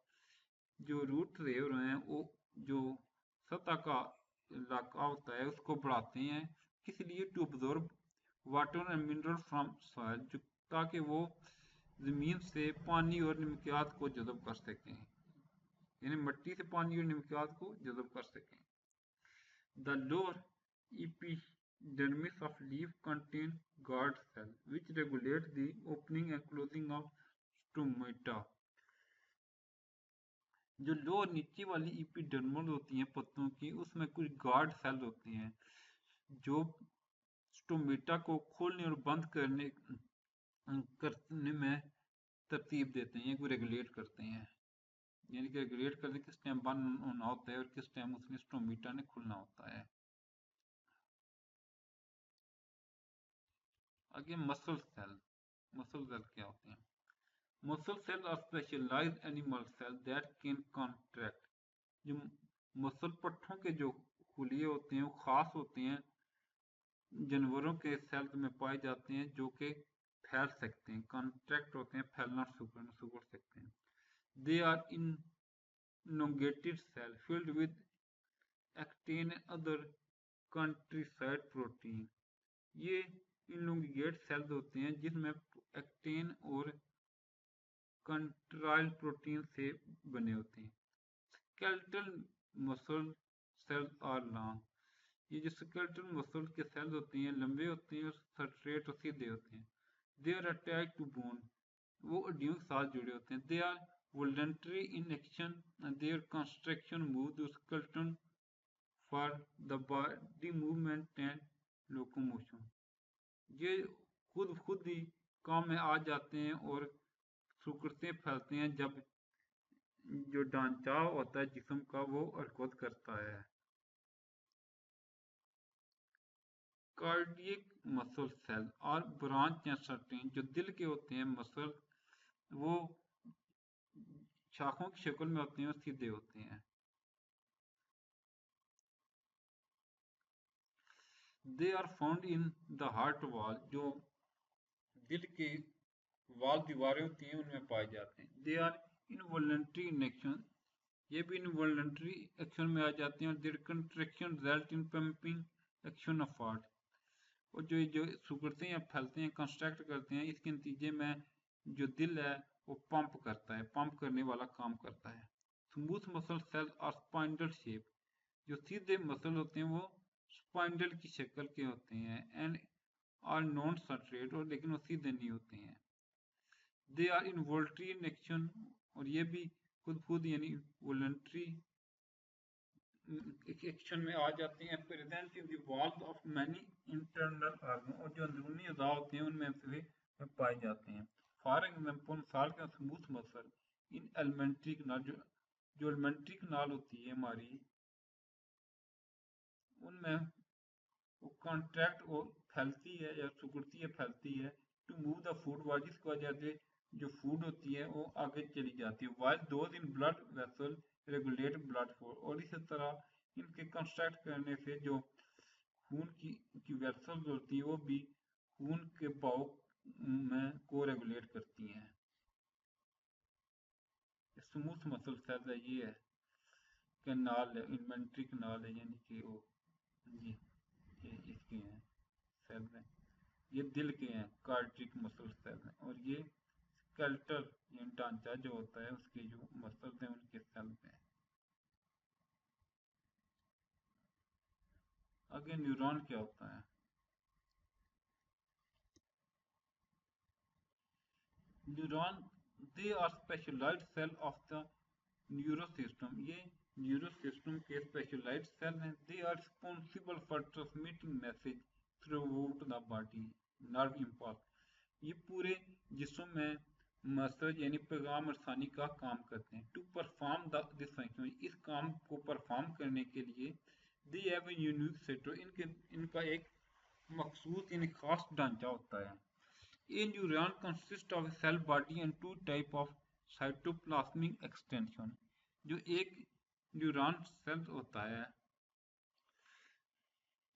जो रूट हेयर हैं वो जो सतह का इलाका होता है उसको बढ़ाते हैं, किस लिए? To absorb water and mineral from soil, ताकि वो जमीन से पानी और नमकियात को जज़ब कर सकें, यानी मिट्टी से पानी और नमकियात को जज़ब कर सकें। The lower epidermis of leaf contain guard cell which regulate the opening and closing of stomata, जो लोअर नीचे वाली एपिडर्मल होती हैं पत्तों की, उसमें कुछ गार्ड सेल होते हैं जो स्टोमेटा को खोलने और बंद करने में तरतीब देते हैं, को रेगुलेट करते हैं, यानी कि रेगुलेट करते किस टाइम बंद होना होता है और किस टाइम उसमें स्टोमेटा ने खुलना होता है। आगे मसल सेल। मसल सेल क्या होते हैं? Muscle cell are specialized animal cell that can contract, जो मसल पट्ठों के जो खुलिए होते हैं वो खास होते हैं, जानवरों के सेल में पाए जाते हैं जो कि फैल सकते हैं, कॉन्ट्रैक्ट होते हैं, फैलना सिकुड़ सकते हैं। They are elongated cell filled with actin and other countryside protein, ये elongated सेल्स होते हैं जिसमें एक्टिन और कंट्राइल प्रोटीन से बने होते हैं। Skeletal muscle cells are long, ये जो स्केलेटल मसल के सेल्स होते हैं लंबे होते हैं और स्ट्रेट और सीधे होते हैं। They are attached to bone, वो हड्डियों के साथ जुड़े होते हैं। They are voluntary in action and their construction move the skeleton for the body movement and locomotion, ये खुद ही काम में आ जाते हैं और सिकुड़ते फैलते हैं जब जो ढांचा होता है जिस्म का वो हरकत करता है। कार्डियक मसल सेल और ब्रांच या सर्टेन जो दिल के होते हैं मसल, वो शाखों की शक्ल में होते हैं और सीधे होते हैं। They are found in the heart wall, जो दिल के वाल दीवारें होती हैं उनमें पाए जाते हैं। They are involuntary in action, ये भी इनवॉलंटरी एक्शन में आ जाते हैं। और their contraction result in pumping action of heart, और जो सिकुड़ते हैं या फैलते हैं, कंस्ट्रक्ट करते हैं, इसके नतीजे में जो दिल है वो पंप करता है, पंप करने वाला काम करता है। स्मूथ मसल सेल और स्पाइंडल शेप, जो सीधे मसल होते हैं वो स्पाइंडल की शक्ल के होते हैं। एंड आर नॉन स्ट्रेट, और लेकिन वो सीधे नहीं होते हैं। They are involuntary in action, और ये भी खुद यानी वॉलंटरी एक्शन में आ जाते हैं। Present in the walls of many internal organ, और जो अंदरूनी अज़ा होते हैं उनमें से पाए जाते हैं। फॉर एग्जाम्पल मिसाल का स्मूथ मसल इन एलिमेंट्री कनाल, जो एलिमेंट्री कनाल होती है हमारी, उनमें वो कॉन्ट्रैक्ट और फैलती है या सिकुड़ती है, फैलती है टू मूव द फूड, जिसकी वजह से जो फूड होती है वो आगे चली जाती है। While those in blood vessel regulate blood flow, और इसी तरह इनके कंस्ट्रक्ट करने से जो खून की वेसल्स होती है वो भी खून के बहाव में को रेगुलेट करती हैं। स्मूथ मसल सेल है, ये है कैनाल है, इन्वेंट्री कैनाल है, यानी कि वो जी ये इसके हैं सेल में। ये दिल के हैं कार्डियक मसल सेल हैं, और ये स्केलेटल यानी ढांचा जो होता है उसके जो मसल्स हैं उनके सेल में। आगे न्यूरॉन क्या होता है? Neuron they are specialized cell of the neuro system, ये न्यूरो सिस्टम के स्पेशलाइज्ड सेल हैं। They are responsible for transmitting message throughout the body, nerve impulse, ये पूरे जिस्म में मैसेज यानी पैगाम रसानी का काम करते हैं। टू परफॉर्म दिस फंक्शन, इस काम को परफॉर्म करने के लिए दे हैव ए यूनिक सेटो, इनका एक मखसूस यानी खास ढांचा होता है। A neuron consists of a cell body and two type of cytoplasmic extension, जो एक न्यूरॉन सेल होता है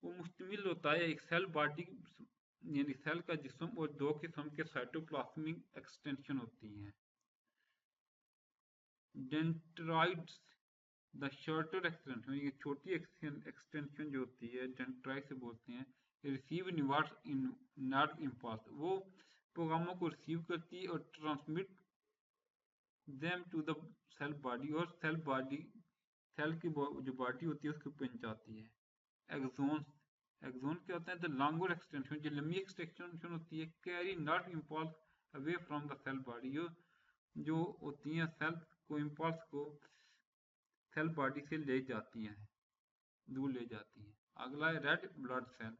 वो मुश्तमिल होता है एक सेल बॉडी यानी सेल का जिस्म और दो किस्म के साइटोप्लाज्मिक एक्सटेंशन होती हैं। डेंड्राइट्स द शॉर्टर एक्सटेंशन, ये छोटी एक्सटेंशन जो होती है डेंड्राइट से बोलते हैं। रिसीव नर्व इम्पल्स, वो पैगामों को रिसीव करती है और transmit them to the cell body, और सेल की जो बॉडी होती है उसको पहुंचाती है। एक्सोन, एक्सोन क्या होता है? द लॉन्गर एक्सटेंशन, जो लंबी एक्सटेंशन होती है। Carry nerve impulse away from the cell body, जो होती हैं सेल को इम्पल्स को सेल बॉडी से ले जाती हैं, दूर ले जाती हैं। अगला है red blood cell.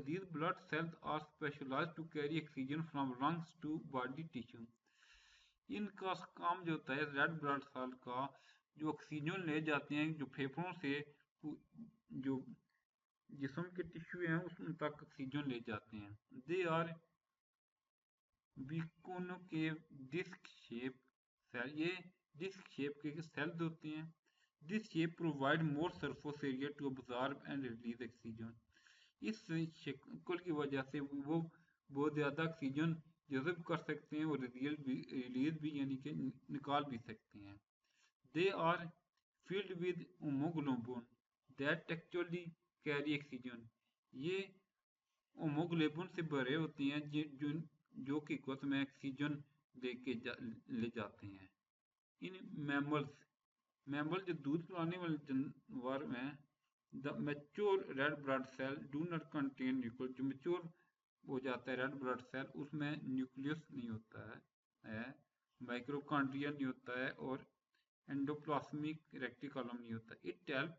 These blood cells are specialized to carry oxygen from lungs to body tissue. इनका काम जो होता है रेड ब्लड सेल का, जो ऑक्सीजन ले जाते हैं जो फेफड़ों से जो जिस्म के टिश्यू हैं उन तक ऑक्सीजन ले जाते हैं। They are biconcave disc shape cell, ये डिस्क शेप के सेल्स होते हैं। This shape provide more surface area to absorb and release oxygen, इस शक्ल की वजह से वो बहुत ज़्यादा ऑक्सीजन जज़ब कर सकते हैं और रिलीज भी यानी कि निकाल भी सकते हैं। They are filled with hemoglobin that actually carry oxygen, ये होमोग्लोबिन से भरे होते हैं जो कि कुछ में ऑक्सीजन ले जाते हैं। इन मैमल जो दूध पिलाने वाले जानवर हैं, the mature red blood cell do not contain nucleus, जो मैच्योर हो जाता है रेड ब्लड सेल उसमें न्यूक्लियस नहीं होता है, माइक्रोकांड्रिया नहीं होता है, और एंडोप्लाज्मिक रेटिकुलम नहीं होता। इट हेल्प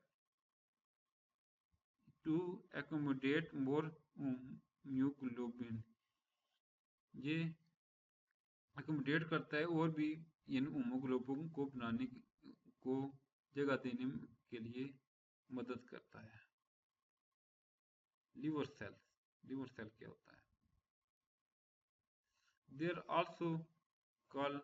टू एकोमोडेट मोर न्यूक्लोबिन, ये एकोमोडेट करता है और भी इन होमोग्लोबिन को बनाने को जगह देने के लिए मदद also called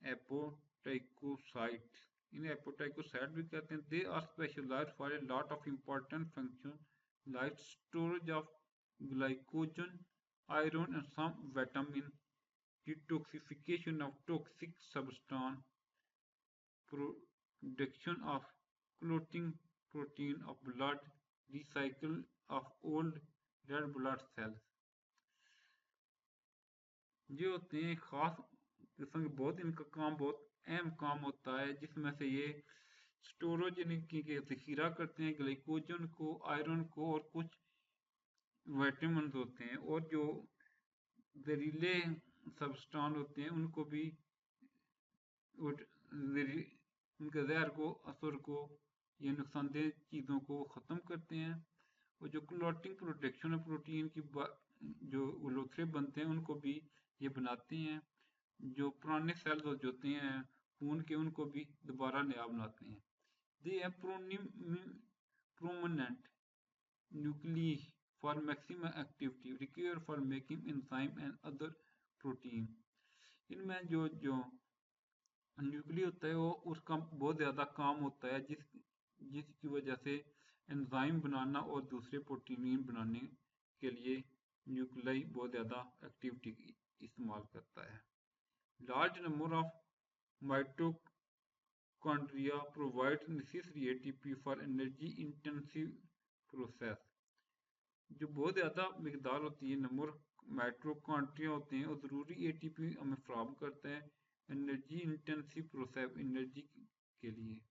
apotrichocytes. इन्हें apotrichocyte भी कहते हैं. They are specialized for a lot of important functions like storage of glycogen, iron, and some vitamin, detoxification of toxic substance, production of clotting protein of blood, recycle of old red blood cells. ये होते हैं खास किस्म के, बहुत इनका काम बहुत अहम काम होता है, जिसमें से ये स्टोरेज के जखीरा करते हैं ग्लाइकोजन को, आयरन को और कुछ विटामिन होते हैं, और जो जहरीले सबस्टांस होते हैं उनको भी, उनके जहर को, असर को या नुकसानदेह चीज़ों को ख़त्म करते हैं. और जो क्लॉटिंग प्रोटेक्शन है प्रोटीन की जो लोथरे बनते हैं उनको भी ये बनाते हैं. जो पुराने सेल्स होते हैं खून के उनको भी दोबारा नया बनाते हैं. They have prominent nucleus for maximum activity required for making enzyme and other protein. इनमें जो न्यूक्लियस होता है वो उसका बहुत ज़्यादा काम होता है, जिसकी वजह से एंजाइम बनाना और दूसरे प्रोटीन बनाने के लिए न्यूक्लियाई बहुत ज़्यादा एक्टिविटी इस्तेमाल करता है. Large number of mitochondria provide necessary ATP for energy intensive process. जो बहुत ज़्यादा मिकदार होती है, नंबर माइटोकॉन्ड्रिया होते हैं और ज़रूरी एटीपी हमें फ्राहम करते हैं एनर्जी इंटेंसिव प्रोसेस, एनर्जी के लिए.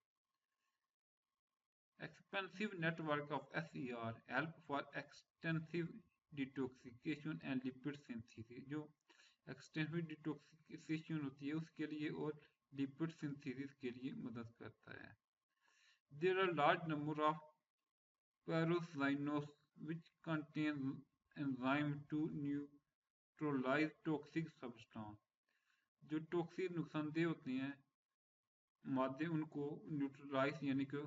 Expensive network of SER help for extensive detoxification and lipid synthesis. जो एक्सटेंसिव डिटॉक्सिफिकेशन होती है उसके लिए और लिपिड सिंथेसिस के लिए मदद करता है. There are large number of peroxisomes which contain enzyme to neutralize toxic substance. जो टॉक्सिक नुकसानदेह होते हैं मादे उनको न्यूट्रलाइज यानी कि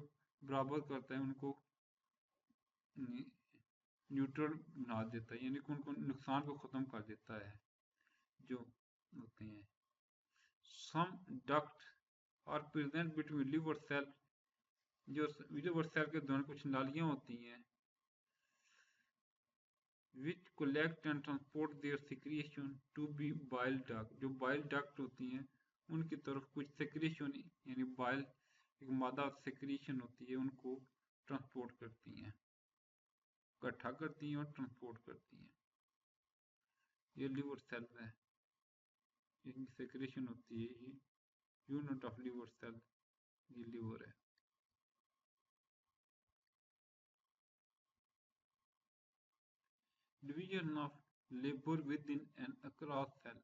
बराबर करता है, उनको न्यूट्रल बना देता है, यानी कि उनको नुकसान को ख़त्म कर देता है जो होते हैं. Some duct are present between liver cell. जो लिवर सेल के दौरान कुछ नालियाँ होती हैं which collect and transport their secretion to be bile duct. जो bile duct होती हैं उनकी तरफ कुछ secretion यानी bile एक मादा secretion होती है उनको ट्रांसपोर्ट करती हैं, इकट्ठा करती हैं और ट्रांसपोर्ट करती हैं. ये लिवर सेल है, इनकी secretion होती है, ये यूनिट ऑफ लिवर सेल ये लिवर है. Division of labor within and across cell.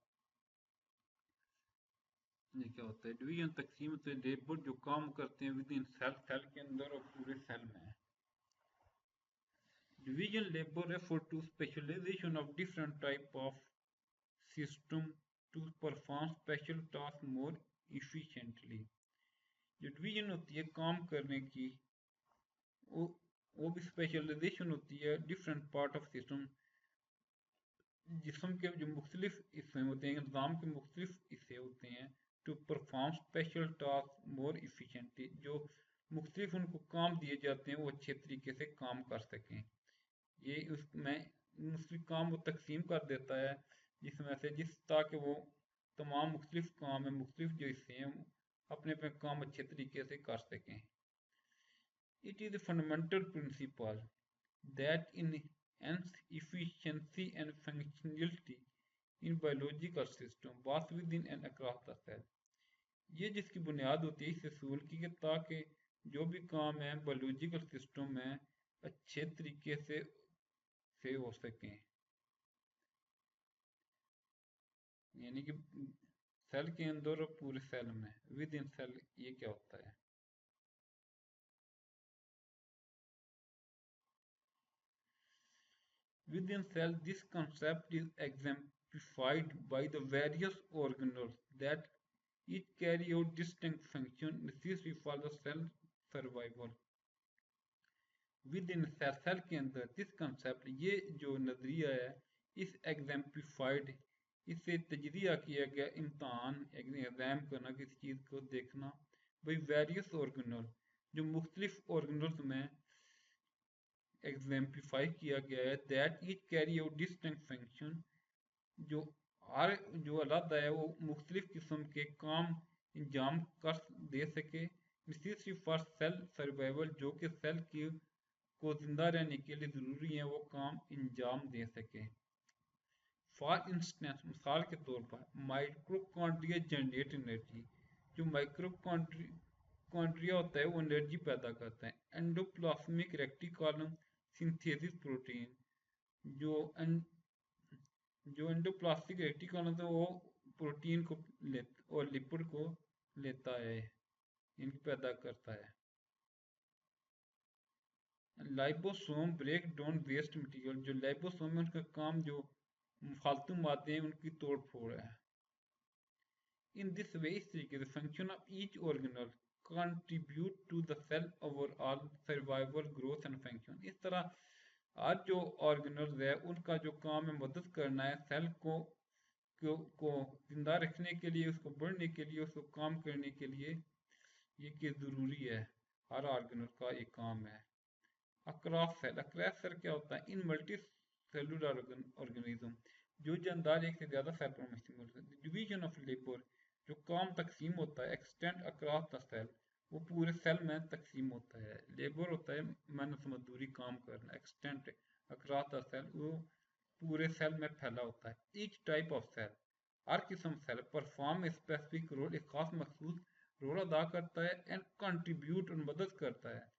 ये क्या होता है? डिवीजन तकसीम से लेबर जो काम करते हैं विद इन सेल, सेल के अंदर और पूरे सेल में. Division labour refer to specialization of different type of system to perform special task more efficiently. जो डिवीजन होती है काम करने की, वो भी स्पेशलाइजेशन होती है डिफरेंट पार्ट ऑफ सिस्टम, जिस्म के जो मुख्तलिफ हिस्से होते हैं, निज़ाम के मुख्तलिफ हिस्से होते हैं, to perform special task more efficiently. जो मुख्तलिफ उनको काम दिए जाते हैं वो अच्छे तरीके से काम कर सकें. ये उसमें मुख्तलिफ काम वो तकसीम कर देता है जिसमें से ताकि वो तमाम मुख्तलिफ काम है, मुख्तलिफ जो हिस्से हैं अपने अपने काम अच्छे तरीके से कर सकें. It is a fundamental principle that enhance efficiency and functionality in biological system both within and across the cell. ये जिसकी बुनियाद होती है इस असूल की कि ताकि जो भी काम है बायोलॉजिकल सिस्टम में अच्छे तरीके से हो सकें, यानी कि सेल के अंदर और पूरे सेल में विद इन सेल. ये क्या होता है? Within cell, this concept is exemplified by the various organelles that each carry out distinct functions necessary for the cell survival. Within cell, cell के अंदर this concept, ये जो नजरिया है, is exemplified इससे तजज़िया किया गया, इम्तहान एग्जाम करना, किसी चीज़ को देखना। भाई वेरियस ऑर्गेनल, जो मुख्तलिफ ऑर्गेनल्स में एग्जाम्पलीफाई किया गया है, that each carry out distinct function, जो हर जो अलग है वो मुख्तलिफ किस्म के काम इंजाम कर दे सके। नेसेसरी फॉर सेल सर्वाइवल, जो कि सेल की को जिंदा रहने के लिए ज़रूरी है वो काम इंजाम दे सके। फॉर इंस्टेंस, मिसाल के तौर पर माइक्रोकॉन्ड्रिया जनरेट एनर्जी, जो माइक्रोकॉन्ड्रिया होता है वो एनर्जी पैदा करता है। एंडोप्लाज्मिक रेटिकुलम सिंथेसिस प्रोटीन, जो जो एंडोप्लास्टिक रेटिकुलम है वो प्रोटीन को और लिपिड को लेता है, इनको पैदा करता है। लाइबोसोम ब्रेक डाउन वेस्ट मटेरियल, जो लाइबोसोम है उनका काम जो फालतू मादे हैं उनकी तोड़ फोड़ है। इन दिस वे, इस तरीके से function of each organelle contribute to the cell overall survival growth and function. इस तरह आज जो ऑर्गेनल्स है उनका जो काम है मदद करना है सेल को जिंदा रखने के लिए, उसको बढ़ने के लिए, उसको काम करने के लिए, ये कि ज़रूरी है, हर ऑर्गेनल का एक काम है। अक्रॉस सेल, अक्रॉस सेल क्या होता है? इन मल्टी सेलुलर ऑर्गेनिज्म, जो जानदार एक से ज़्यादा सेल पर मुश्तमिल होता है। डिवीजन ऑफ लेबर, जो काम तकसीम होता है, एक्सटेंड अक्रॉस द सेल, वो पूरे सेल में तकसीम होता है। लेबर होता है मेहनत मजदूरी काम करना, एक्सटेंड अक्रॉस द सेल वो पूरे सेल में फैला होता है। ईच टाइप ऑफ सेल, हर किस्म सेल परफॉर्म स्पेसिफिक रोल, एक खास मखसूस रोल अदा करता है। एंड कंट्रीब्यूट, और मदद करता है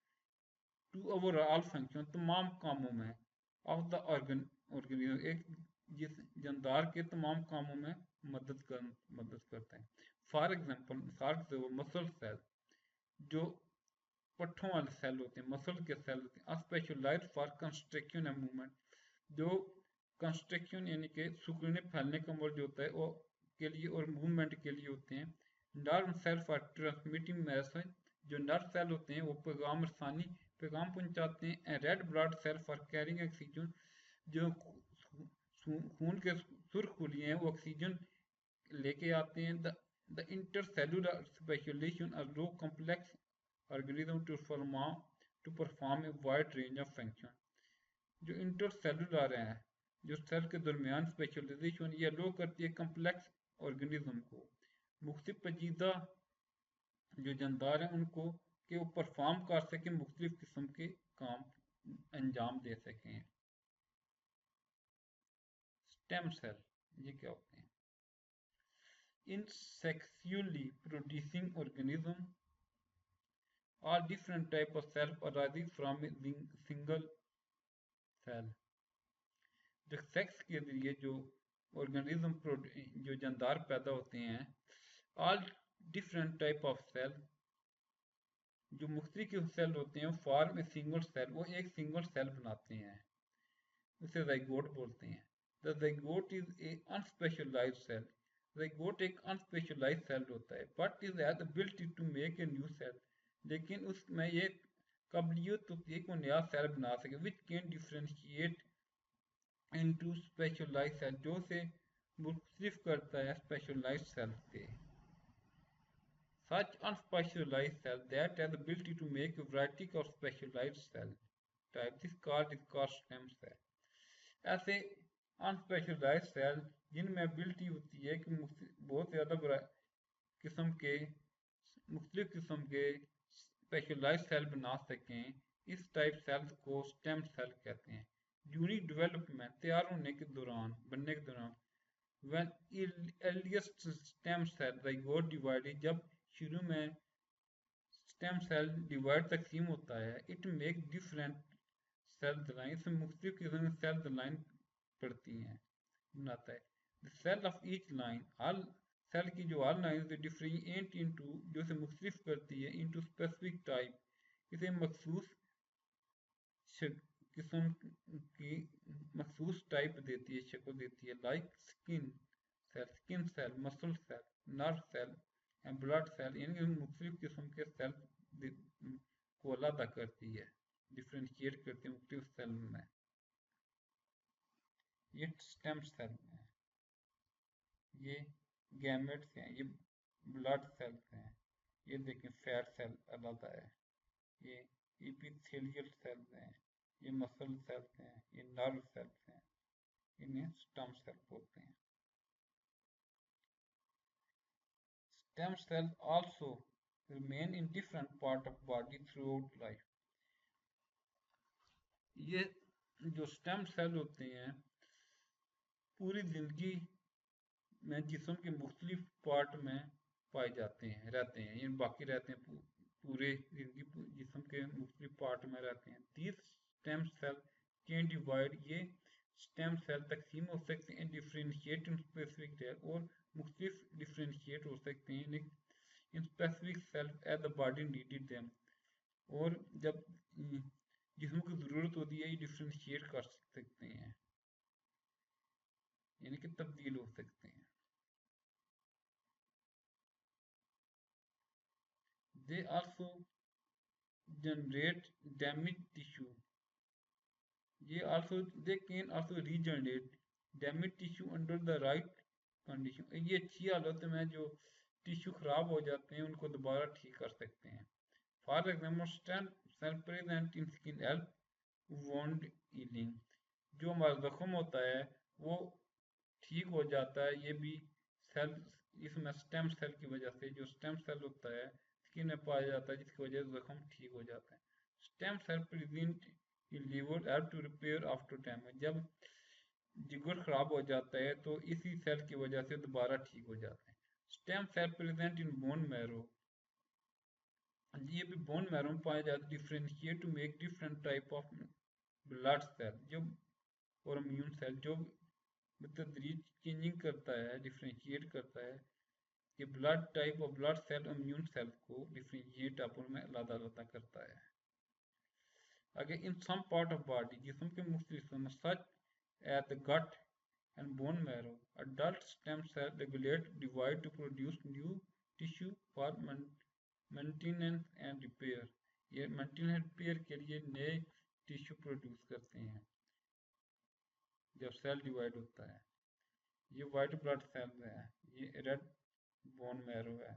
टू ओवरऑल फंक्शन, तमाम कामों में, ऑफ द ऑर्गेनिज्म, एक जिस जानदार के तमाम कामों में मदद करता है। फॉर एग्जाम्पल, मिसाल के तौर मसल सेल, जो पट्ठों वाले सेल होते हैं, मसल के सेल होते हैं। Specialized for construction and movement, जो कंस्ट्रक्शन यानी कि सिकुड़ने फैलने का अमल जो होता है वो के लिए और मूवमेंट के लिए होते हैं। Nerve cell for transmitting message, जो नर्व सेल होते हैं वो पैगाम रसानी पैगाम पहुंचाते हैं। Red blood cell for carrying oxygen, जो खून के सुर्ख खुलिए हैं वो ऑक्सीजन लेके आते हैं। The intercellular specialization are allow complex organism to perform a wide range of function, जो इंटरसेलुलर है, जो सेल के दरमियान स्पेशलाइजेशन ये लो करती है कम्प्लेक्स ऑर्गेनिज्म को, मुख्तलिफ पेचीदा जो जानदार हैं उनको कि वो परफॉर्म कर सकें, मुख्तलिफ किस्म के काम अंजाम दे सकें। स्टेम सेल, ये क्या होते हैं? In sexually producing organism, all different type of cell arising from a single cell, जो सेक्स के जरिए जो ऑर्गेनिज्म जो जानदार पैदा होते हैं। All different type of cell, जो मुख्तलिफ सेल होते हैं, फॉर्म ए सिंगल सेल, वो एक सिंगल सेल बनाते हैं, उसे ज़ाइगोट बोलते हैं। The zygote is a unspecialized cell, zygote एक अनस्पेशलाइज्ड सेल होता है, but is has the ability to make a new cell, लेकिन उसमें ये काबिलियत होती है कि वो नया सेल बना सके, which can differentiate into specialized cell, जो से मुख्तलिफ करता है स्पेशलाइज्ड सेल से। Such unspecialized cell that has the ability to make a variety of specialized cell type, this is called stem cell. ऐसे अनस्पेशलाइज्ड सेल जिनमें एबिलिटी होती है कि बहुत ज़्यादा किस्म के मुख्तलिफ किस्म के स्पेशलाइज्ड सेल बना सकें, इस टाइप सेल्स को स्टेम सेल कहते हैं। ड्यूरिंग डेवलपमेंट, तैयार होने के दौरान, बनने के दौरान, when earliest stem cell zygote divided, जब शुरू में स्टेम सेल डिवाइड तकसीम होता है, it make different cell line, इसमें मुख्तलिफ किस्म की सेल लाइन पड़ती हैं, बनाता है। The cell of each line, हर सेल की जो हर लाइन से डिफरेंशिएट इनटू, जो से मुख्तलिफ करती है, इनटू स्पेसिफिक टाइप, इसे मखसूस किस्म की मखसूस टाइप देती है, शक्ल देती है। Like skin cell, muscle cell, nerve cell, blood cell, यानी मुख्तलिफ किस्म के सेल को अलग करती है, डिफ्रेंशिएट करती है मुख्तलिफ सेल में, ये स्टेम सेल में। ये गैमेट्स हैं, ये ब्लड सेल्स हैं, ये देखें फैट सेल अलग है, ये इपिथेलियल सेल्स हैं, ये मसल सेल्स हैं, ये नर्व सेल्स हैं, इन्हें स्टेम सेल बोलते हैं। Stem cells also remain in different part of body throughout life. ये जो स्टेम सेल होते हैं पूरी जिंदगी में जिस्म के मुख्तलिफ पार्ट में पाए जाते हैं, रहते हैं, ये बाकी रहते हैं पूरे जिंदगी जिस्म के मुख्तलिफ पार्ट में रहते हैं। These stem cell can divide, ये स्टेम सेल तकसीम हो सकते हैं, डिफ्रेंशिएट इन स्पेसिफिक सेल, और मुख्तलिफ डिफ्रेंशिएट हो सकते हैं in specific cell as the body needed them, और जब जिस्म की ज़रूरत होती है ये डिफ्रेंशिएट कर सकते हैं, यानी कि तब्दील हो सकते हैं। They also generate damaged tissue. They can also regenerate damaged tissue under the right condition. ये अच्छी हालत में जो टिश्यू खराब हो जाते हैं उनको दोबारा ठीक कर सकते हैं। For example, stem cell present in skin help wound healing. जो हमारा जख्म होता है वो ठीक हो जाता है, ये भी सेल, इसमें स्टेम सेल की वजह से, जो स्टेम सेल होता है स्किन में पाया जाता है जिसकी वजह से जख्म ठीक हो जाता है। Stem cell present in liver help to repair after damage. जब जिगर खराब हो जाता है तो इसी सेल की वजह से दोबारा ठीक हो जाते हैं। Stem cell present in bone marrow, ये भी बोन मैरो में पाया जाता है। Differentiate to make different type of blood cell जो और इम्यून सेल, जो तदरीज चेंजिंग करता है, डिफ्रेंशिएट करता है कि ब्लड टाइप और ब्लड सेल इम्यून सेल को डिफ्रेंशिएट अपन में अलग अलग करता है। आगे, in some part of body, जिस्म के मुख्तलिफ हिस्सों में, such at the gut and bone marrow, adult stem cell regulate divide to produce new tissue for maintenance and repair. ये मेंटेनेंस एंड रिपेयर के लिए नए टिश्यू प्रोड्यूस करते हैं जब सेल डिवाइड होता है। ये वाइट ब्लड सेल है, ये रेड बोन मैरो है,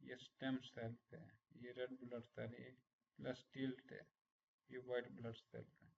ये स्टेम सेल है, ये रेड ब्लड सेल, ये प्लास्टिल्ट है, ये वाइट ब्लड सेल है।